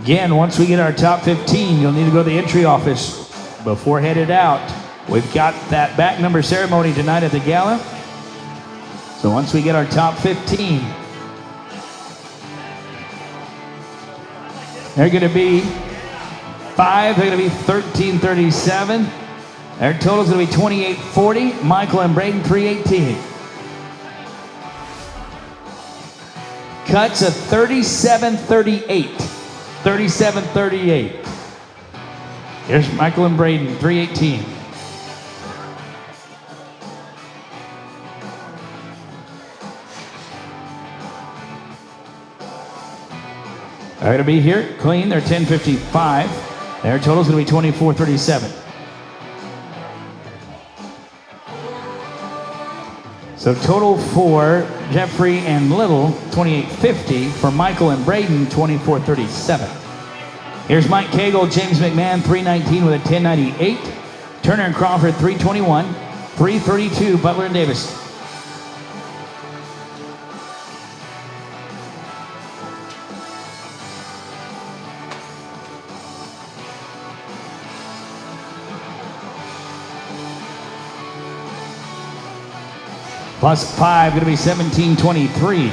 Again, once we get our top 15, you'll need to go to the entry office before headed out. We've got that back number ceremony tonight at the gala. So once we get our top 15, they're going to be 5. They're going to be 13:37. Their total is going to be 28:40. Michael and Braden, 3:18. Cuts of 37:38. 37:38. Here's Michael and Braden, 3:18. They're going to be here clean. They're 10:55. Their total is going to be 24:37. So total for Jeffrey and Little, 28:50. For Michael and Braden, 24:37. Here's Mike Cagle, James McMahon, 3:19 with a 10:98. Turner and Crawford, 3:21. 3:32, Butler and Davis. Plus 5, going to be 17:23.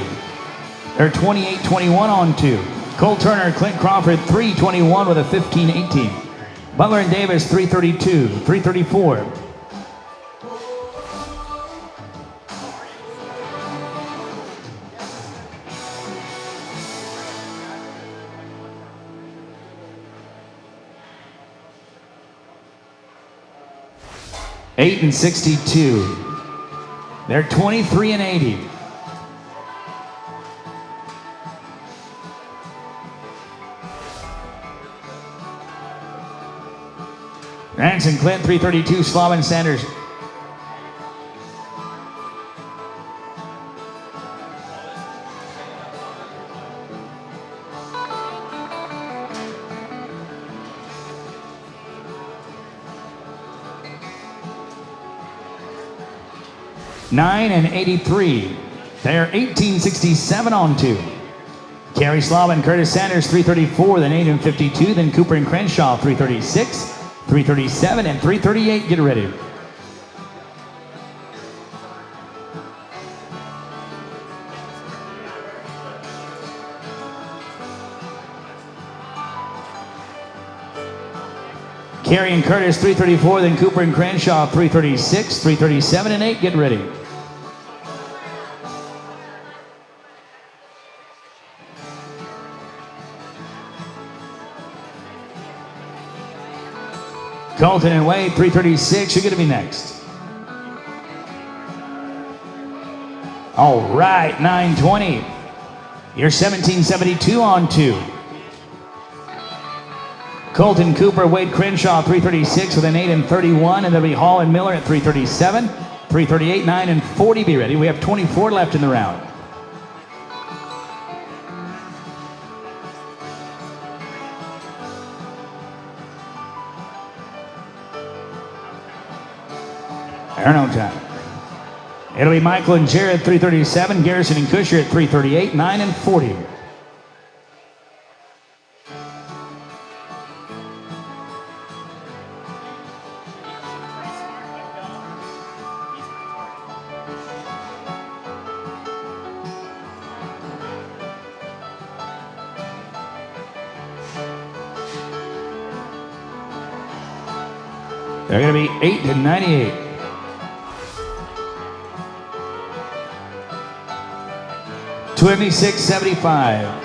They're 28:21 on 2. Cole Turner, Clint Crawford, 3:21 with a 15:18. Butler and Davis, 3:32, 3:34. Eight and 62. They're 23 and 80. Ranson, Clint, 3:32. Slavin, Sanders. Nine and 83. They're 18:67 on 2. Kerry Slavin, Curtis Sanders, 3:34, then 8 and 52, then Cooper and Crenshaw, 3:36, 3:37, and 3:38. Get ready. Kerry and Curtis, 3:34, then Cooper and Crenshaw, 3:36, 3:37, and 8. Get ready. Colton and Wade, 3:36. You're going to be next. All right, 9:20. You're 17:72 on 2. Colton Cooper, Wade Crenshaw, 3:36 with an 8 and 31. And there'll be Hall and Miller at 3:37, 3:38, 9 and 40. Be ready. We have 24 left in the round. They're no time. It'll be Michael and Jared 337, Garrison and Kusher at 338, 9 and 40. They're going to be 8 and 98. $26.75.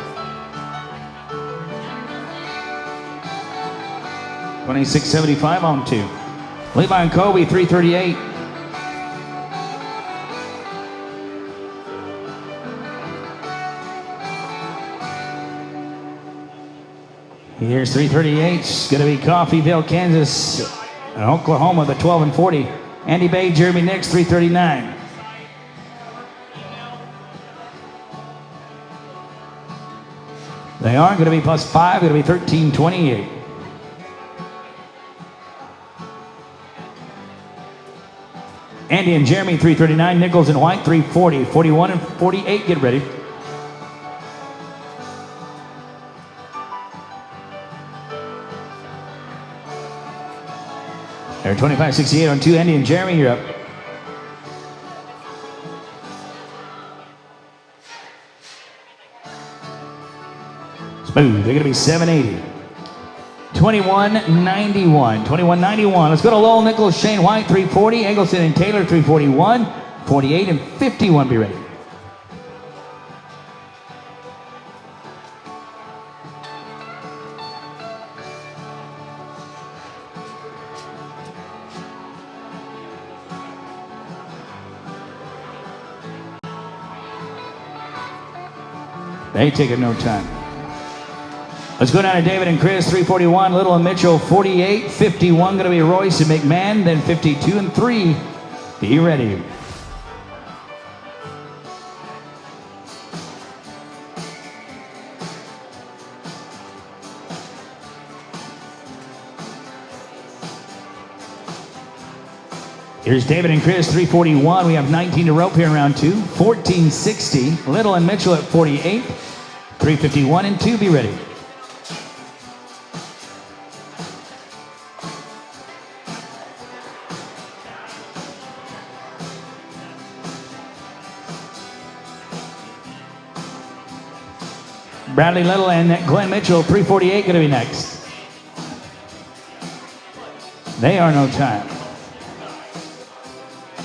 $26.75 on 2. Levi and Kobe, 338. Here's 338. It's going to be Coffeyville, Kansas, and Oklahoma, the 12 and 40. Andy Bay, Jeremy Nix, 339. They are going to be plus 5. It'll be 13.28. Andy and Jeremy, 339. Nichols and White, 340. 41 and 48. Get ready. They're 25.68 on 2. Andy and Jeremy, you're up. Smooth. They're going to be 780. 21.91. 21.91. Let's go to Lowell, Nichols, Shane White, 340. Eggleston and Taylor, 341. 48 and 51. Be ready. They take it no time. Let's go down to David and Chris, 341. Little and Mitchell, 48. 51 going to be Royce and McMahon. Then 52 and 3. Be ready. Here's David and Chris, 341. We have 19 to rope here in round 2. 14.60. Little and Mitchell at 48. 351 and 2. Be ready. Bradley Little and Glenn Mitchell, 348 going to be next. They are no time.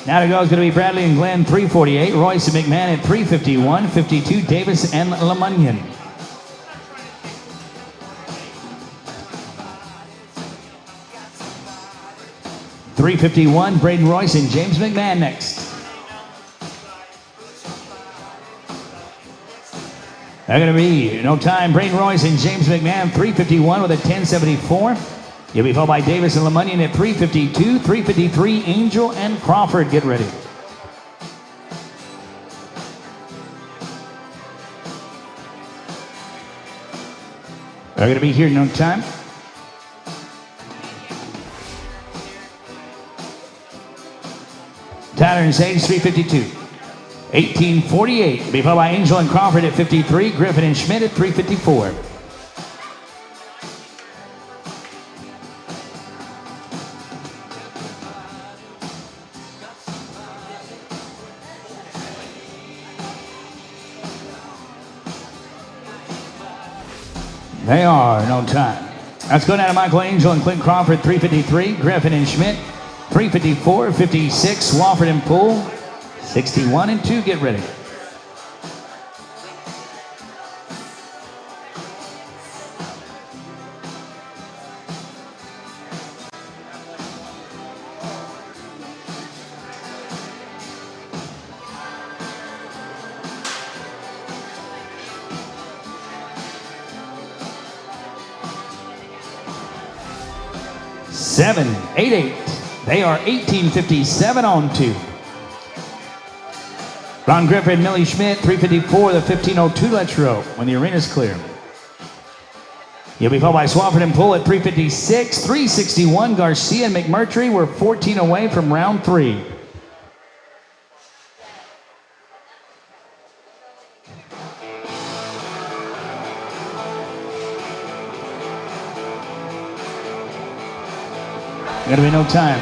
Now to go is going to be Bradley and Glenn, 348. Royce and McMahon at 351. 52, Davis and LeMunyon. $351, Braden Royce and James McMahon next. They're going to be no time. Braden Royce and James McMahon, 351 with a 1074. You'll be followed by Davis and LeMunyon at 352, 353, Angel and Crawford. Get ready. They're going to be here in no time. Tyler and Sage, 352. 1848. Be followed by Angel and Crawford at 53, Griffin and Schmidt at 354. They are no time. Let's go down to Michael Angel and Clint Crawford, 353. Griffin and Schmidt, 354. 56, Wofford and Poole, 61 and 2. Get ready. Seven, 8-8. They are 1857 on 2. Ron Griffin, Millie Schmidt, 354, the 1502. Let's row when the arena's clear. You'll be followed by Swafford and Poole at 356, 361. Garcia and McMurtry were 14 away from round 3. Gonna be no time.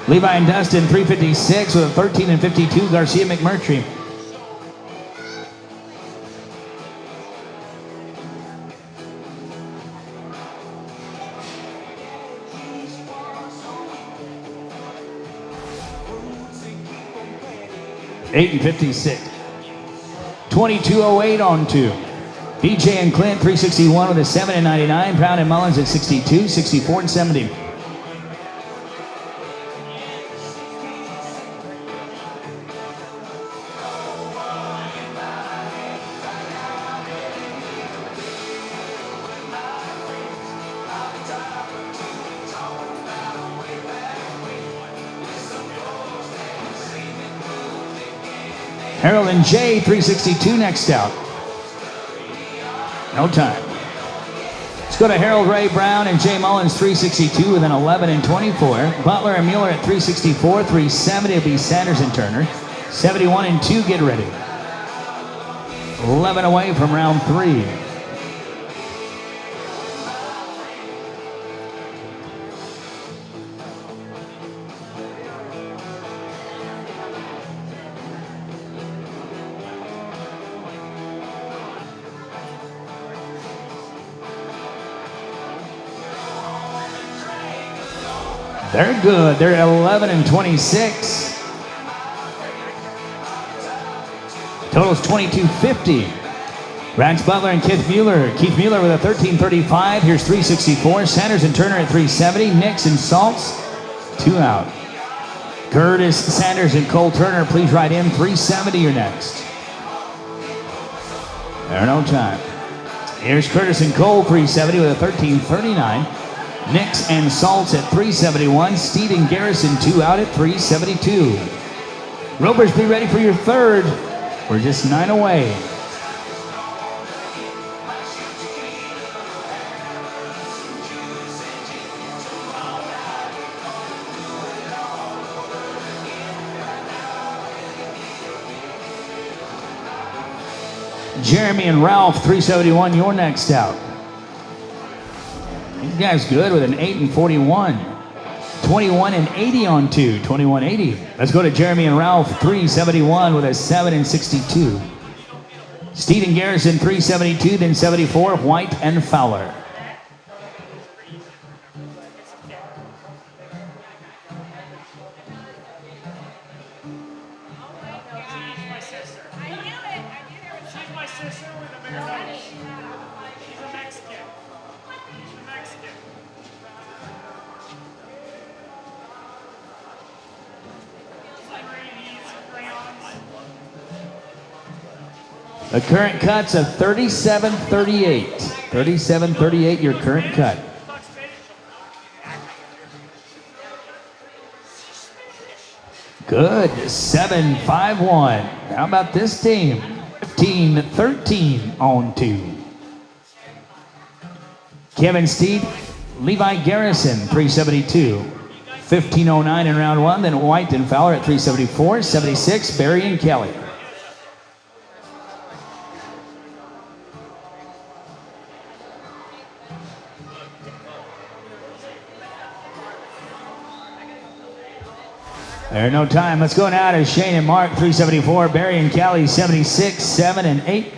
Levi and Dustin, 3:56 with a 13 and 52. Garcia McMurtry. Eight and 56. 22:08 on 2. DJ and Clint, 361 with a 7 and 99. Brown and Mullins at 62, 64 and 70. Harold and Jay, 362 next out. No time. Let's go to Harold Ray Brown and Jay Mullins, 362 with an 11 and 24. Butler and Mueller at 364, 370 will be Sanders and Turner. 71 and 2, get ready. 11 away from round 3. They're good. They're 11 and 26. Total's 2250. Rax Butler and Keith Mueller. Keith Mueller with a 1335. Here's 364. Sanders and Turner at 370. Nix and Salts, 2 out. Curtis Sanders and Cole Turner, please write in. 370, you're next. There no time. Here's Curtis and Cole, 370 with a 1339. Nix and Salts at 371. Steed and Garrison, 2 out at 372. Ropers, be ready for your third. We're just 9 away. Jeremy and Ralph, 371, you're next out. These guys good with an 8 and 41. 21 and 80 on 2, 21-80. Let's go to Jeremy and Ralph, 371 with a 7 and 62. Steed and Garrison, 372, then 74, White and Fowler. The current cut's a 37-38. 37-38, your current cut. Good, 7-5-1. How about this team? 15-13 on 2. Kevin Steed, Levi Garrison, 372. 15-09 in round 1, then White and Fowler at 374. 76, Barry and Kelly. There's no time. Let's go now to Shane and Mark, 374. Barry and Callie, 76, 7 and 8.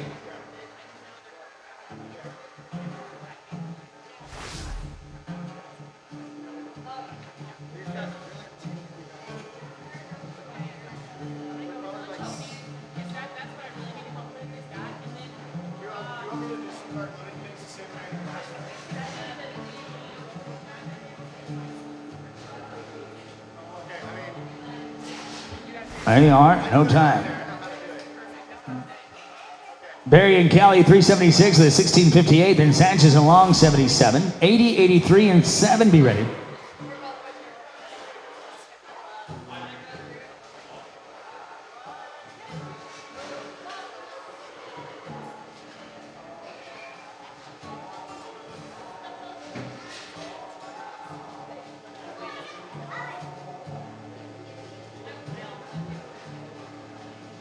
There you are, no time. Barry and Callie, 376 with a 1658, then Sanchez and Long, 77. 80, 83, and 7, be ready.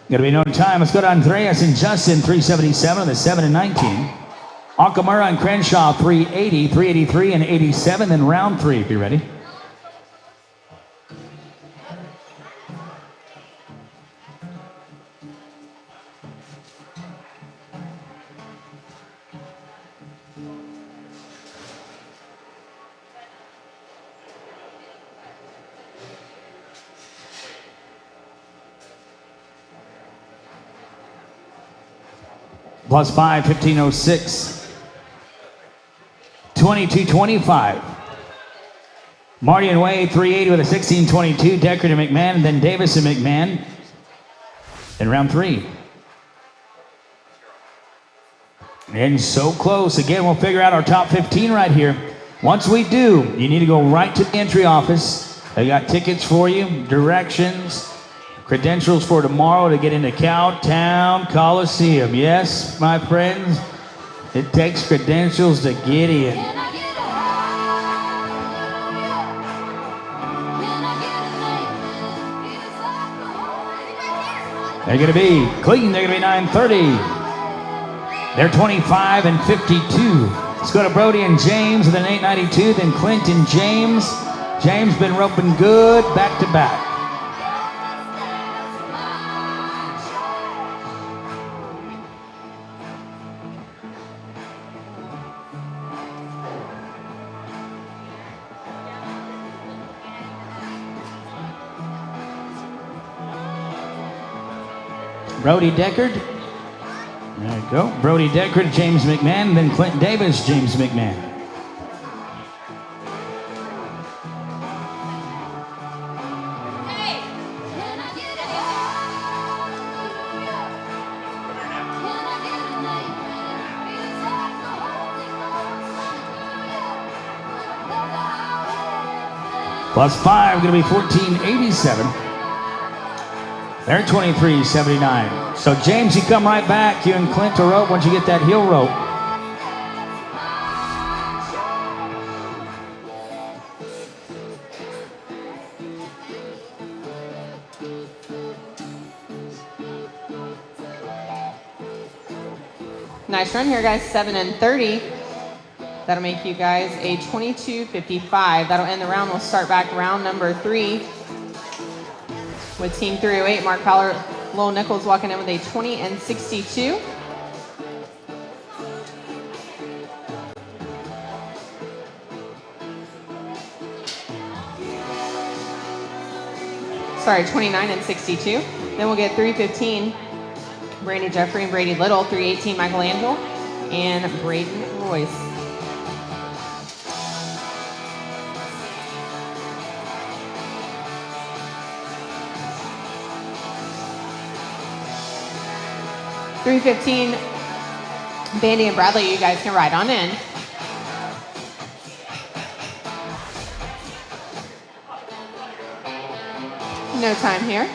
Gonna be no time. Let's go to Andreas and Justin, 377, the 7 and 19. Akamura and Crenshaw, 380, 383, and 87. Then round 3. Be ready. Plus 5, 1506. 2225. Marty and Wade, 380 with a 1622. Decker to McMahon, and then Davis and McMahon in round 3. And so close. Again, we'll figure out our top 15 right here. Once we do, you need to go right to the entry office. They got tickets for you, directions, credentials for tomorrow to get into Cowtown Coliseum. Yes, my friends, it takes credentials to get in. They're going to be clean. They're going to be 930. They're 25 and 52. Let's go to Brody and James with an 892. Then Clint and James. James been roping good back to back. Brody Deckard. There you go. Brody Deckard, James McMahon, then Clint Davis, James McMahon. Plus 5, going to be 1487. They're 23.79. So James, you come right back. You and Clint to rope once you get that heel rope. Nice run here, guys. 7 and 30. That'll make you guys a 22.55. That'll end the round. We'll start back round number 3. With Team 308, Mark Fowler, Lowell Nichols walking in with a 20 and 62. Sorry, 29 and 62. Then we'll get 315, Brandy Jeffrey and Brady Little, 318, Michelangelo, and Braden Royce. $315, Bandy and Bradley, you guys can ride on in. No time here.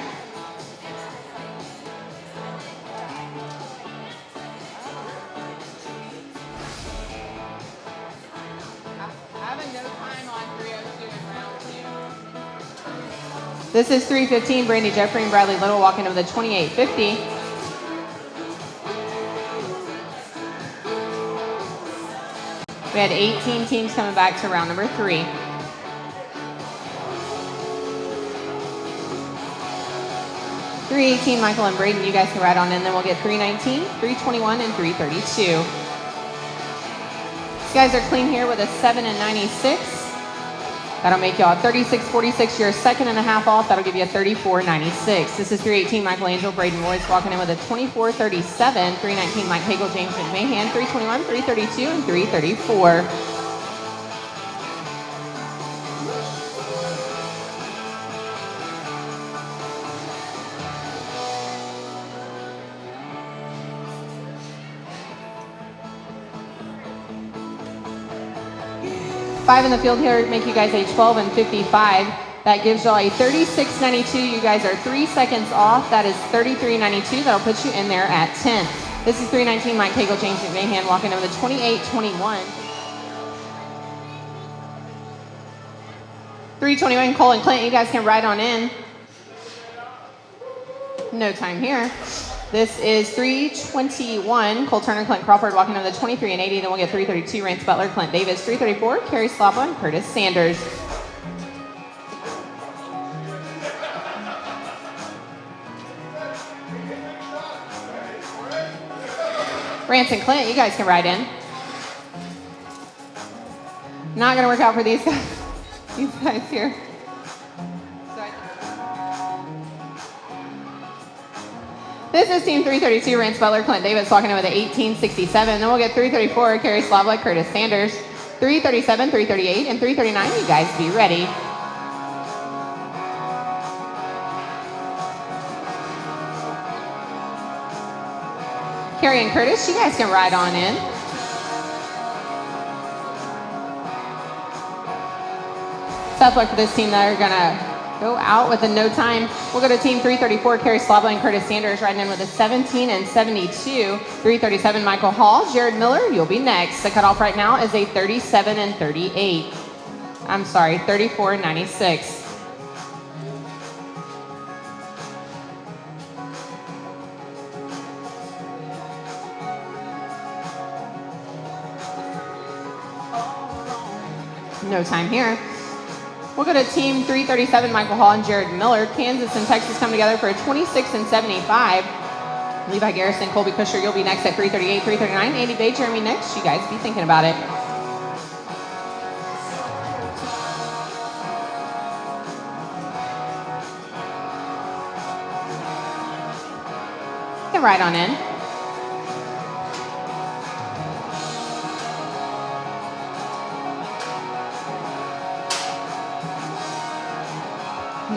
This is 315, Brandy Jeffrey and Bradley Little walking over the 28.50. We had 18 teams coming back to round number 3. $318, Michael and Braden, you guys can ride on in. Then we'll get $319, $321, and $332. These guys are clean here with a 7 and 96. That'll make y'all 36.46. You're a second and a half off. That'll give you a 34.96. This is 318, Michelangelo, Braden Royce walking in with a 24.37. 319, Mike Hagel, James McMahon, 321, 332, and 334. Five in the field here make you guys a 12 and 55. That gives y'all a 36.92. You guys are 3 seconds off. That is 33.92. That'll put you in there at 10. This is 319, Mike Hagel, James McMahon walking over the 28.21. 321, Cole and Clint, you guys can ride on in. No time here. This is 3:21. Cole Turner, Clint Crawford walking over the 23 and 80. Then we'll get 3:32. Rance Butler, Clint Davis. 3:34. Kerry Slava and Curtis Sanders. Rance and Clint, you guys can ride in. Not going to work out for these guys, here. This is team 332, Rance Butler, Clint Davis walking in with an 1867. Then we'll get 334, Kerry Slava, Curtis Sanders. 337, 338, and 339. You guys be ready. Kerry and Curtis, you guys can ride on in. Tough luck for this team that are gonna go out with a no time. We'll go to team 334, Kerry Slava and Curtis Sanders riding in with a 17 and 72. 337, Michael Hall. Jared Miller, you'll be next. The cutoff right now is a 37 and 38. I'm sorry, 34 and 96. No time here. We'll go to team 337, Michael Hall and Jared Miller. Kansas and Texas come together for a 26 and 75. Levi Garrison, Colby Kusher, you'll be next at 338, 339. Andy Bay, Jeremy next. You guys be thinking about it. Get right on in.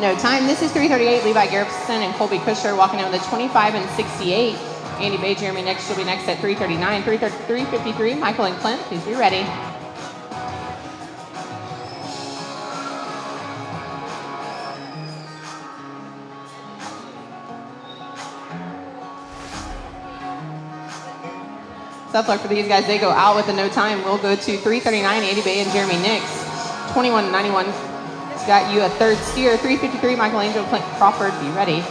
No time. This is 338, Levi Garrison and Colby Kusher walking in with a 25 and 68. Andy Bay, Jeremy next. She'll be next at 339, 353. Michael and Clint, please be ready. Tough luck for these guys. They go out with a no time. We'll go to 339, Andy Bay and Jeremy Nix. 21 and 91. Got you a third steer, 353, Michael Angel, Clint Crawford, be ready.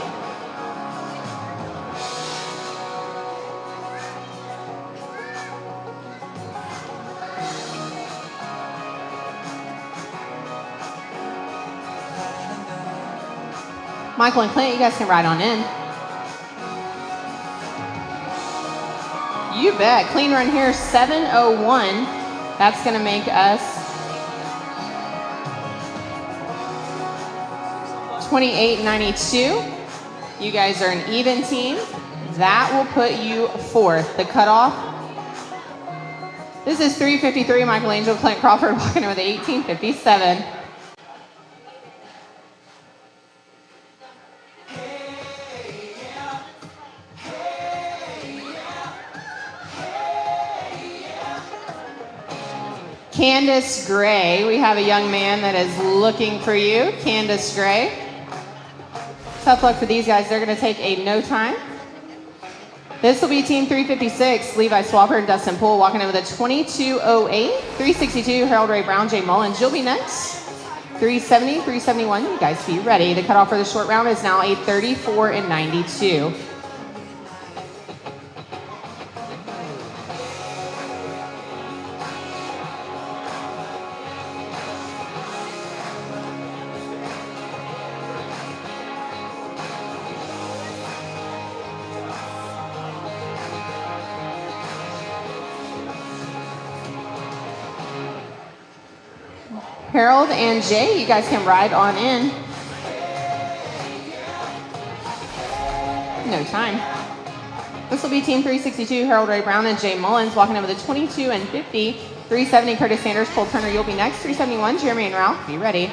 Michael and Clint, you guys can ride on in. You bet. Clean run here, 7:01. That's going to make us 28.92. You guys are an even team. That will put you fourth. The cutoff. This is 353. Michael Angel, Clint Crawford walking in with 1857. Candace Gray. We have a young man that is looking for you. Candace Gray. Tough luck for these guys. They're going to take a no time. This will be team 356. Levi Swapper and Dustin Poole walking in with a 22:08. 362, Harold Ray Brown, Jay Mullins. You'll be next. 370, 371. You guys be ready. The cutoff for the short round is now a 34 and 92. Harold and Jay, you guys can ride on in. No time. This will be team 362, Harold Ray Brown and Jay Mullins walking in with a 22 and 50. 370, Curtis Sanders, Cole Turner, you'll be next. 371, Jeremy and Ralph, be ready.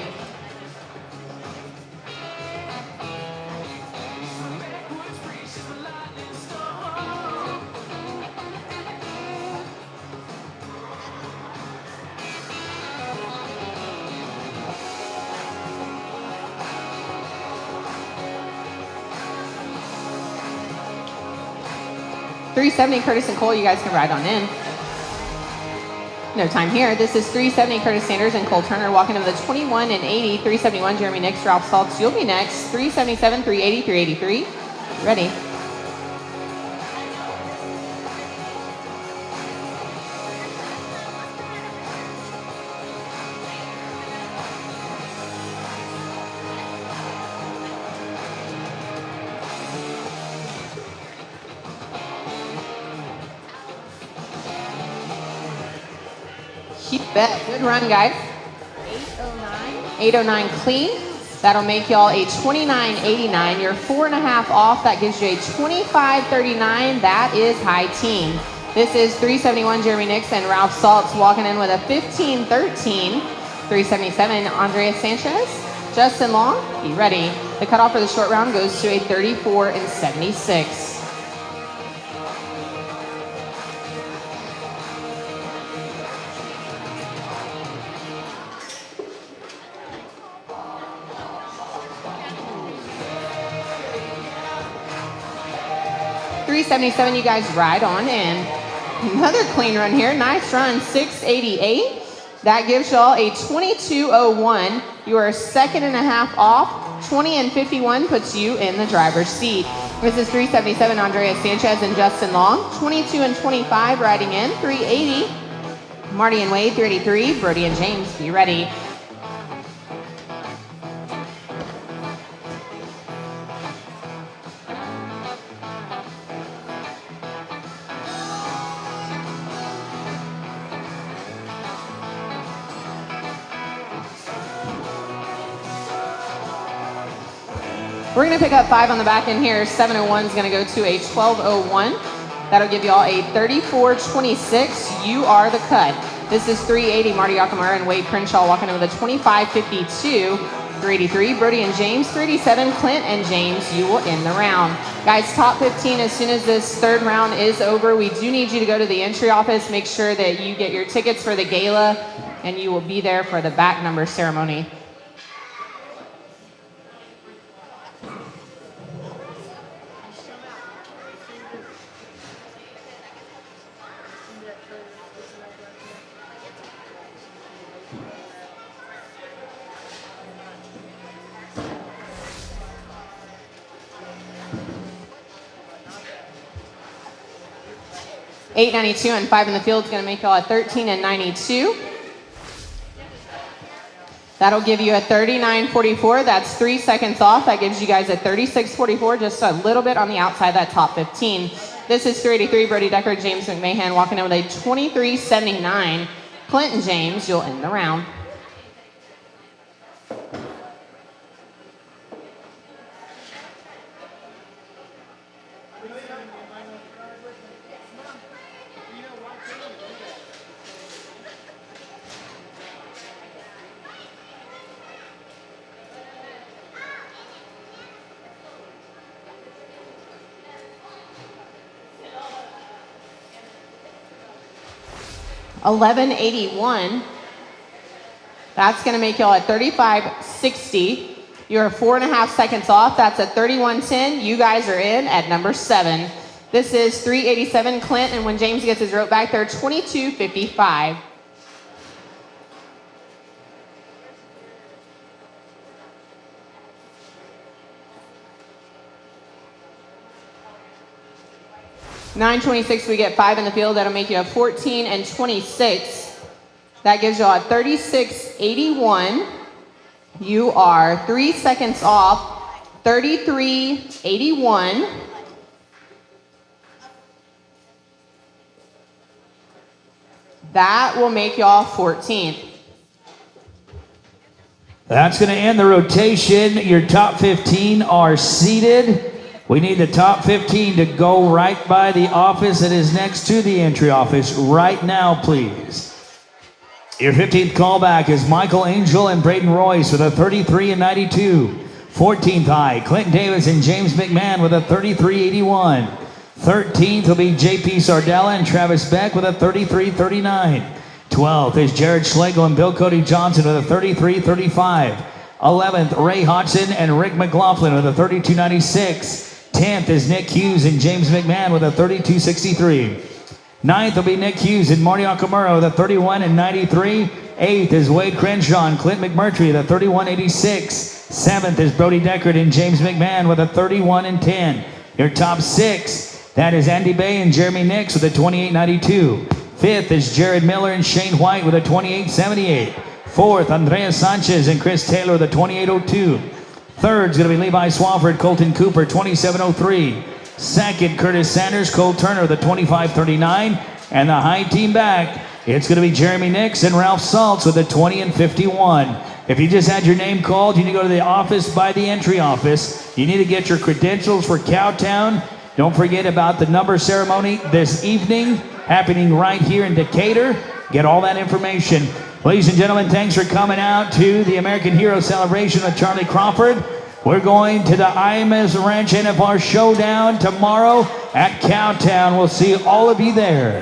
.370, Curtis and Cole, you guys can ride on in. No time here. This is 370, Curtis Sanders and Cole Turner walking in with a 21 and 80. 371, Jeremy Nix, Ralph Saltz, you'll be next. 377, 380, 383. Ready. You bet. Good run, guys. 809 clean. That'll make y'all a 29.89. You're 4.5 off. That gives you a 25.39. That is high teen. This is 371 Jeremy Nixon. Ralph Saltz walking in with a 15.13. 377 Andrea Sanchez. Justin Long, be ready. The cutoff for the short round goes to a 34.76. $377, you guys right on in. Another clean run here. Nice run, 688. That gives y'all a 22.01. You are 2.5 off. 20 and 51 puts you in the driver's seat. This is 377 Andrea Sanchez and Justin Long. 22 and 25 riding in. 380 Marty and Wade. 383 Brody and James. Be ready. We're going to pick up 5 on the back end here. 701 is going to go to a 1201. That'll give y'all a 34.26. You are the cut. This is 380 Marty Yakamura and Wade Crenshaw walking in with a 25.52. 383 Brody and James. 387 Clint and James. You will end the round. Guys, top 15 as soon as this third round is over. We do need you to go to the entry office. Make sure that you get your tickets for the gala and you will be there for the back number ceremony. $8.92 and 5 in the field is going to make y'all a 13.92. That'll give you a 39.44. That's 3 seconds off. That gives you guys a 36.44, just a little bit on the outside of that top 15. This is 383 Brody Decker, James McMahon walking in with a 23.79. Clinton James, you'll end the round. $11.81. That's going to make y'all at 35.60. You're 4.5 seconds off. That's a 31.10. You guys are in at number 7. This is 387 Clint, and when James gets his rope back there, 22.55. $9.26, we get 5 in the field. That'll make you a 14 and 26. That gives you a 36.81. You are 3 seconds off. 33.81. That will make y'all 14th. That's going to end the rotation. Your top 15 are seated. We need the top 15 to go right by the office that is next to the entry office right now, please. Your 15th callback is Michael Angel and Braden Royce with a 33 and 92. 14th high, Clinton Davis and James McMahon with a 33.81. 13th will be JP Sardella and Travis Beck with a 33.39. 12th is Jared Schlegel and Bill Cody Johnson with a 33.35. 11th, Ray Hodgson and Rick McLaughlin with a 32.96. 10th is Nick Hughes and James McMahon with a 32.63. 9th will be Nick Hughes and Marty Okamura with a 31 and 93. 8th is Wade Crenshaw and Clint McMurtry with a 31.86. 7th is Brody Deckard and James McMahon with a 31 and 10. Your top 6, that is Andy Bay and Jeremy Nix with a 28.92. 5th is Jared Miller and Shane White with a 28.78. 4th, Andrea Sanchez and Chris Taylor with a 28.02. 3rd is going to be Levi Swafford, Colton Cooper, 27.03. 2nd, Curtis Sanders, Cole Turner with a 25.39. And the high team back, it's going to be Jeremy Nix and Ralph Saltz with a 20.51. If you just had your name called, you need to go to the office by the entry office. You need to get your credentials for Cowtown. Don't forget about the number ceremony this evening, happening right here in Decatur. Get all that information. Ladies and gentlemen, thanks for coming out to the American Hero Celebration with Charlie Crawford. We're going to the IMS Ranch NFR Showdown tomorrow at Cowtown. We'll see all of you there.